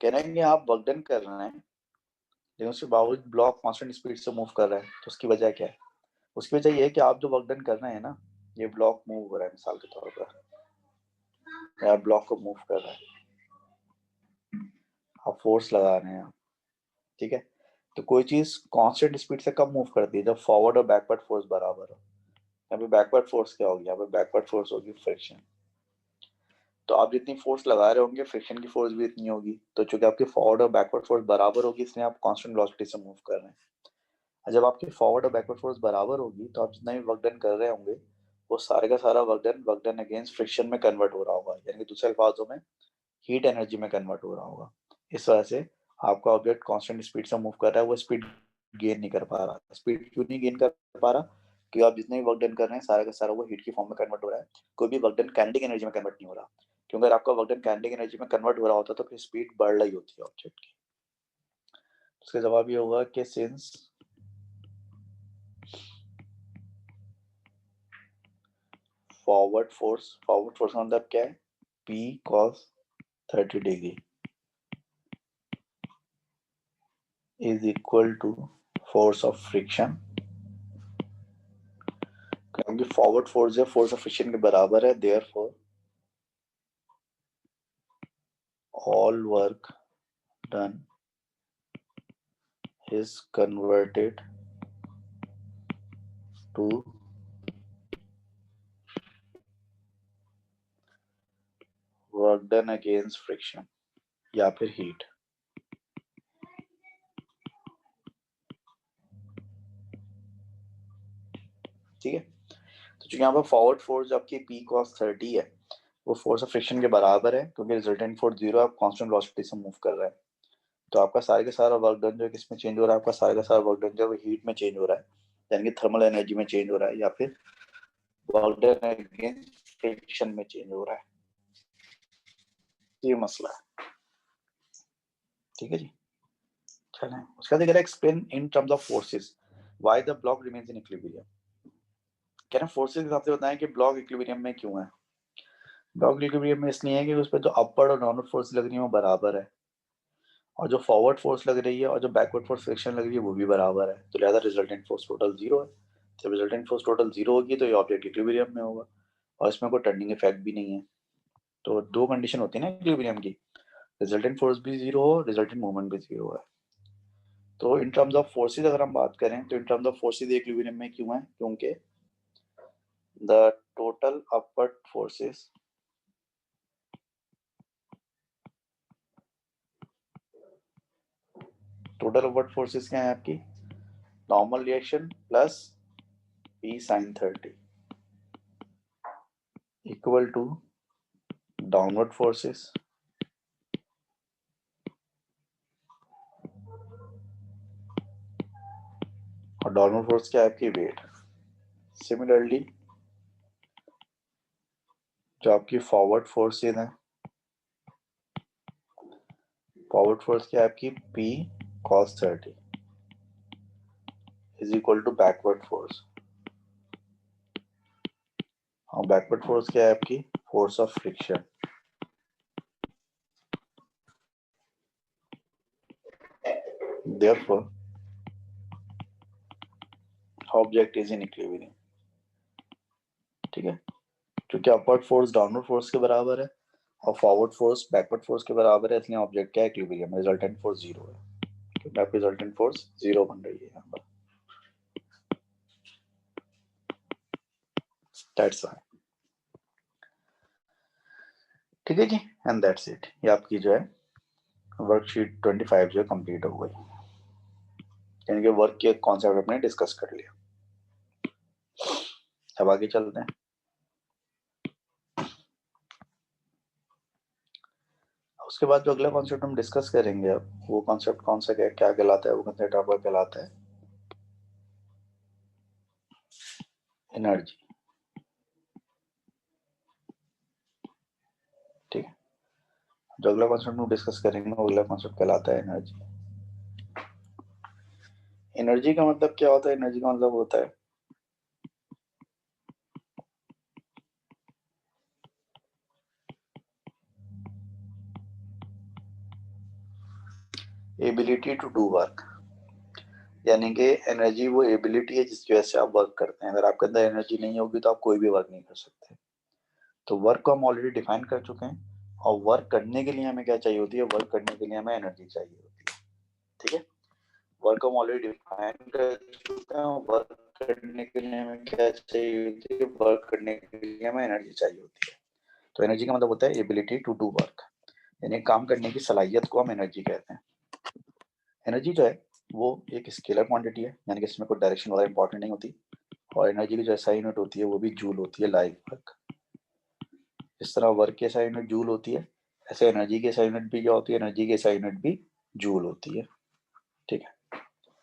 कह रहे हैं कि आप वर्क डन कर रहे हैं लेकिन उसके बावजूद ब्लॉक कांस्टेंट स्पीड से मूव कर रहा है, तो उसकी वजह क्या है? उसकी वजह ये है कि आप जो वर्क डन कर रहे हैं ना, ये ब्लॉक मूव हो रहा है मिसाल के तौर पर, या ब्लॉक को मूव कर रहा है, आप फोर्स लगा रहे हैं, ठीक है? तो कोई चीज कांस्टेंट स्पीड से कब मूव करती है? जब फॉरवर्ड और बैकवर्ड फोर्स बराबर हो। यहाँ पे बैकवर्ड फोर्स क्या होगी? यहाँ पे बैकवर्ड फोर्स होगी फ्रिक्शन। तो आप जितनी फोर्स लगा रहे होंगे फ्रिक्शन की फोर्स भी इतनी होगी, तो चूंकि आपकी फॉरवर्ड और बैकवर्ड फोर्स बराबर होगी इसलिए आप कांस्टेंट वेलोसिटी से मूव कर रहे हैं। और जब आपकी फॉरवर्ड और बैकवर्ड फोर्स बराबर होगी तो आप जितना भी वर्क डन कर रहे होंगे वो सारे का सारा वर्क डन अगेंस्ट फ्रिक्शन में कन्वर्ट हो रहा होगा, यानी कि दूसरे अल्फाजों में हीट एनर्जी में कन्वर्ट हो रहा होगा। इस वजह से आपका ऑब्जेक्ट कांस्टेंट स्पीड से मूव कर रहा है, वो स्पीड गेन नहीं कर पा रहा। स्पीड क्यों नहीं गेन कर पा रहा? क्योंकि आप जितने भी वर्क डन कर रहे हैं सारा का सारा वो हीट की फॉर्म में कन्वर्ट हो रहा है, कोई भी वर्क डन काइनेटिक एनर्जी में कन्वर्ट नहीं हो रहा। क्योंकि अगर आपका वर्क डन काइनेटिक एनर्जी में कन्वर्ट हो रहा होता तो फिर स्पीड बढ़ रही होती है ऑब्जेक्ट की। उसका जवाब ये होगा कि सिंस फॉरवर्ड फोर्स का मतलब क्या है? P cos 30 degree is equal to force of friction, क्योंकि फॉरवर्ड फोर्स है फोर्स ऑफ फ्रिक्शन के बराबर है, therefore all work done is converted to work done against friction या फिर हीट। ठीक है, तो चूंकि यहाँ पर फॉरवर्ड फोर्स आपकी P cos 30 है वो फोर्स ऑफ फ्रिक्शन के बराबर है, क्योंकि रिजल्टेंट फोर्स 0 आप कांस्टेंट वेलोसिटी से मूव कर रहे हैं। तो आपका सारे का सारा वर्क डन जो है किसमें चेंज हो रहा है? आपका सारे का सारा वर्क डन जो है हीट में चेंज हो रहा है, यानी कि थर्मल एनर्जी में चेंज हो रहा है, या फिर वर्क डन अगेंस्ट फ्रिक्शन में चेंज हो रहा है। ये मसला है। ठीक है जी, चलें उसका दिख रहा है explain in terms of forces why the block remains in equilibrium. कह रहे हैं फोर्सेस के हिसाब से बताएं कि ब्लॉक इक्विलिब्रियम में क्यों है। ब्लॉक इक्विलिब्रियम में इसलिए है कि उस पर जो अपवर्ड और डाउनवर्ड फोर्स लग रही है वो बराबर है, और जो फॉरवर्ड फोर्स लग रही है और जो बैकवर्ड फोर्स फ्रिक्शन लग रही है वो भी बराबर है, तो लिहाजा रिजल्टेंट फोर्स टोटल 0 है। जब रिजल्टेंट फोर्स टोटल 0 होगी तो ये ऑब्जेक्ट इक्विलिब्रियम में होगा और इसमें कोई टर्निंग इफेक्ट भी नहीं है। तो दो कंडीशन होती है ना इक्विलिब्रियम की, रिजल्टेंट फोर्स भी 0 हो, रिजल्टेंट मोमेंट भी 0 है। तो इन टर्म्स ऑफ फोर्सेज अगर हम बात करें तो in terms of forces equilibrium में क्यों है? क्योंकि the total upward forces total upward forces क्या है आपकी? Normal reaction plus P sin 30 equal to downward forces और डाउनवर्ड फोर्स क्या है आपकी? वेट। सिमिलरली जो आपकी फॉरवर्ड फोर्सेज है, फॉरवर्ड फोर्स क्या है आपकी? P cos 30 is equal to backward force, और बैकवर्ड फोर्स क्या है आपकी? Force of friction. Therefore object is in equilibrium. ठीक है, क्योंकि अपवर्ड फोर्स डाउनवर्ड फोर्स के बराबर है और फॉरवर्ड फोर्स बैकवर्ड फोर्स के बराबर है, इसलिए ऑब्जेक्ट क्या है? इक्विलिब्रियम। रिजल्टेंट फोर्स 0 है, क्योंकि आपकी रिजल्टेंट फोर्स 0 बन रही है यहाँ पर। That's why. ठीक है जी, एंड दैट्स इट। ये आपकी जो है वर्कशीट 25 जो है कंप्लीट हो गई, यानी कि वर्क के कॉन्सेप्ट अपने डिस्कस कर लिया। अब आगे चलते हैं। उसके बाद जो अगला कॉन्सेप्ट हम डिस्कस करेंगे अब वो कॉन्सेप्ट कौन सा क्या क्या कहलाता है? वो कॉन्सेप्ट आपका कहलाता है एनर्जी। ठीक है, जो अगला कॉन्सेप्ट हम डिस्कस करेंगे वो अगला कॉन्सेप्ट कहलाता है एनर्जी। एनर्जी का मतलब क्या होता है? एनर्जी का मतलब होता है एबिलिटी टू डू वर्क। यानी कि एनर्जी वो एबिलिटी है जिसकी वजह से आप वर्क करते हैं। अगर आपके अंदर एनर्जी नहीं होगी तो आप कोई भी वर्क नहीं कर सकते। तो वर्क को हम ऑलरेडी डिफाइन कर चुके हैं, और वर्क करने के लिए हमें क्या चाहिए होती है? वर्क करने के लिए हमें एनर्जी चाहिए होती है। ठीक है, वर्क को हम ऑलरेडी डिफाइन कर चुके हैं। वर्क करने के लिए हमें क्या चाहिए होती है? वर्क करने के लिए हमें एनर्जी चाहिए होती है। तो एनर्जी का मतलब होता है एबिलिटी टू डू वर्क, यानी काम करने की सलाहियत को हम एनर्जी कहते हैं। एनर्जी जो है वो एक स्केलर क्वांटिटी है, यानी कि इसमें कोई डायरेक्शन वगैरह इंपॉर्टेंट नहीं होती। और एनर्जी की जो एसआई यूनिट होती है वो भी जूल होती है, लाइक वर्क। इस तरह वर्क की एसआई यूनिट जूल होती है, ऐसे एनर्जी की एसआई यूनिट भी क्या होती है? एनर्जी की एसआई यूनिट भी जूल होती है। ठीक है,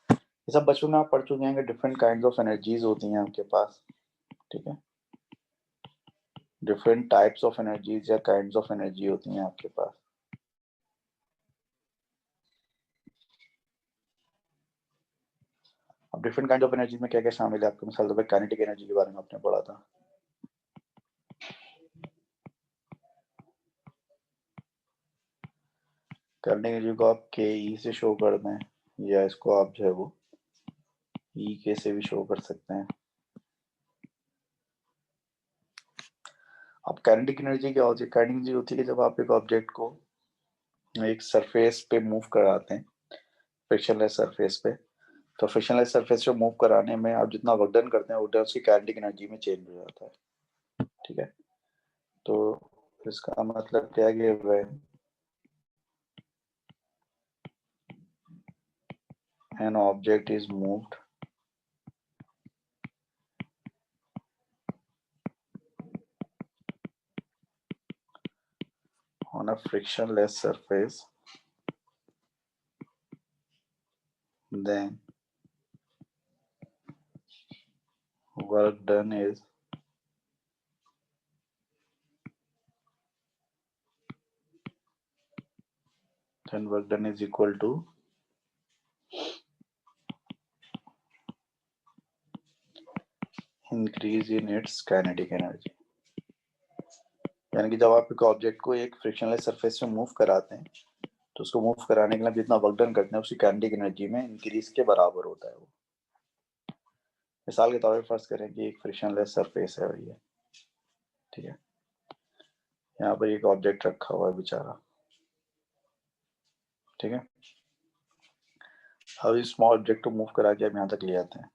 ये सब बचपन में आप पढ़ चुके हैं कि डिफरेंट काइंड ऑफ एनर्जीज होती हैं आपके पास। ठीक है, डिफरेंट टाइप्स ऑफ एनर्जीज या काइंड्स ऑफ एनर्जी होती हैं आपके पास। अब डिफरेंट काइंड ऑफ एनर्जी में क्या क्या शामिल है आपके? मिसाल तौर पर काइनेटिक एनर्जी के बारे में आपने पढ़ा था। काइनेटिक एनर्जी को आप के ई से शो कर दें, या इसको आप जो है वो ई के से भी शो कर सकते हैं। अब काइनेटिक एनर्जी क्या होती है? काइनेटिक एनर्जी होती है कि जब आप एक ऑब्जेक्ट को एक सरफेस पे मूव कराते हैं, फ्रिक्शनलेस सरफेस पे, तो फ्रिक्शनलेस सरफेस पे मूव कराने में आप जितना वर्क डन करते हैं वो उसकी काइनेटिक एनर्जी में चेंज हो जाता है। ठीक है, तो इसका मतलब क्या है कि when an object is moved on a frictionless surface, then work done is equal to increase in its kinetic energy। यानी कि जब आप एक ऑब्जेक्ट को एक फ्रिक्शनलेस सरफेस पे मूव कराते हैं तो उसको मूव कराने के लिए जितना वर्क डन करते हैं उसकी काइनेटिक एनर्जी में इंक्रीज के बराबर होता है वो। मिसाल के तौर पर फर्ज करें कि एक फ्रिक्शनलेस सरफेस है भैया। ठीक है, यहाँ पर एक ऑब्जेक्ट रखा हुआ है बेचारा। ठीक है, अब इस स्मॉल ऑब्जेक्ट को मूव करा के हम यहाँ तक ले आते हैं।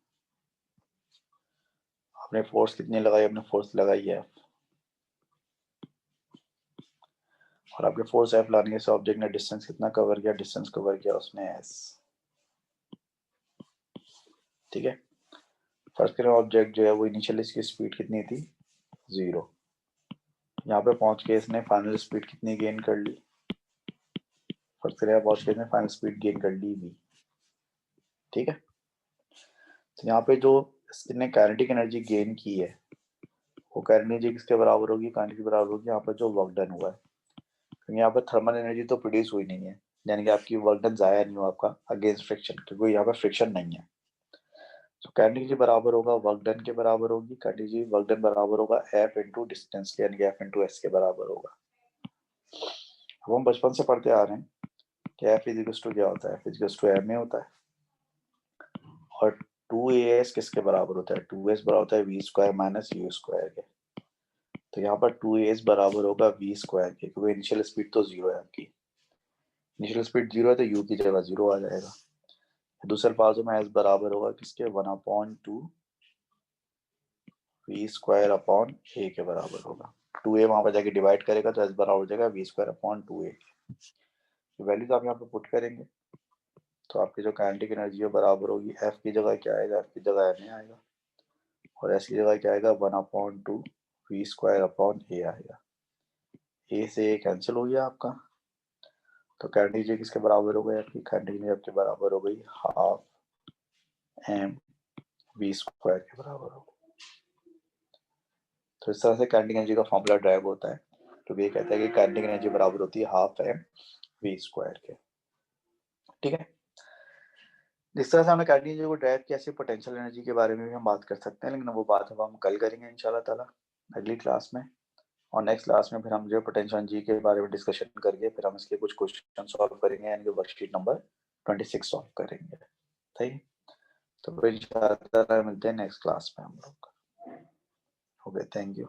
आपने फोर्स कितनी लगाई? आपने फोर्स लगाई है, और आपके फोर्स एफ लाने से ऑब्जेक्ट ने डिस्टेंस कितना कवर किया? डिस्टेंस कवर किया उसने एस। ठीक है, फर्स्ट करें ऑब्जेक्ट जो है वो इनिशियल इसकी स्पीड कितनी थी? 0। यहाँ पे पहुंच के इसने फाइनल स्पीड कितनी गेन कर ली? फर्स्ट करें पहुंच के इसने फाइनल स्पीड गेन कर ली v। ठीक है, तो यहाँ पे जो इसने काइनेटिक एनर्जी गेन की है वो काइनेटिक एनर्जी किसके बराबर होगी? काइनेटिक बराबर होगी यहाँ पर जो वर्क डन हुआ है, क्योंकि यहाँ पर थर्मल एनर्जी तो प्रोड्यूस हुई नहीं है, यानी कि आपकी वर्क डन जाया नहीं हुआ आपका अगेंस्ट फ्रिक्शन, क्योंकि यहाँ पर फ्रिक्शन नहीं है। तो काइनेटिक एनर्जी बराबर होगा वर्क डन के बराबर होगी। काइनेटिक एनर्जी वर्क डन बराबर होगा एफ इंटू डिस्टेंस के, यानी कि एफ इंटू एस के बराबर होगा। अब हम बचपन से पढ़ते आ रहे हैं कि एफ इज टू क्या होता है? F is to M A होता है, और 2as किसके बराबर होता है? 2s बराबर होता है V square minus U square के। तो यहाँ पर 2as बराबर होगा वी स्क्वायर के, क्योंकि इनिशियल स्पीड तो 0 है आपकी। इनिशियल स्पीड 0 है तो u की जगह 0 आ जाएगा। दूसरे बाजू में s बराबर होगा किसके? 1/2 वी स्क्वायर अपॉन ए के बराबर होगा। 2a वहां पर जाके डिवाइड करेगा तो s बराबर हो जाएगा we square upon 2a। Values आप यहाँ पे पुट करेंगे तो आपकी जो काइनेटिक एनर्जी है बराबर होगी, f की जगह क्या आएगा? f की जगह ma आएगा, और s की जगह क्या आएगा? 1/2 वी स्क्वायर अपॉन ए आएगा। ए से ए कैंसिल हो गया आपका, तो काइनेटिक एनर्जी किसके बराबर हो गई? आपकी काइनेटिक एनर्जी आपके बराबर हो गई हाफ एम वी स्क्वायर के बराबर हो गई। तो इस तरह से काइनेटिक एनर्जी का फॉर्मूला ड्राइव होता है। क्योंकि ये कहता है कि काइनेटिक एनर्जी बराबर होती है हाफ एम वी स्क्वायर के। ठीक है, जिस तरह से हमने काइनेटिक एनर्जी को ड्राइव किया, ऐसे पोटेंशियल एनर्जी के बारे में भी हम बात कर सकते हैं, लेकिन वो बात अब हम कल करेंगे इंशाल्लाह ताला अगली क्लास में। और नेक्स्ट क्लास में फिर हम जो पोटेंशियल एनर्जी के बारे में डिस्कशन करके फिर हम इसके कुछ क्वेश्चन सॉल्व करेंगे, यानी कि वर्कशीट नंबर 26 सॉल्व करेंगे। ठीक है, तो फिर इंशाल्लाह मिलते हैं नेक्स्ट क्लास में हम लोग। Okay, thank you.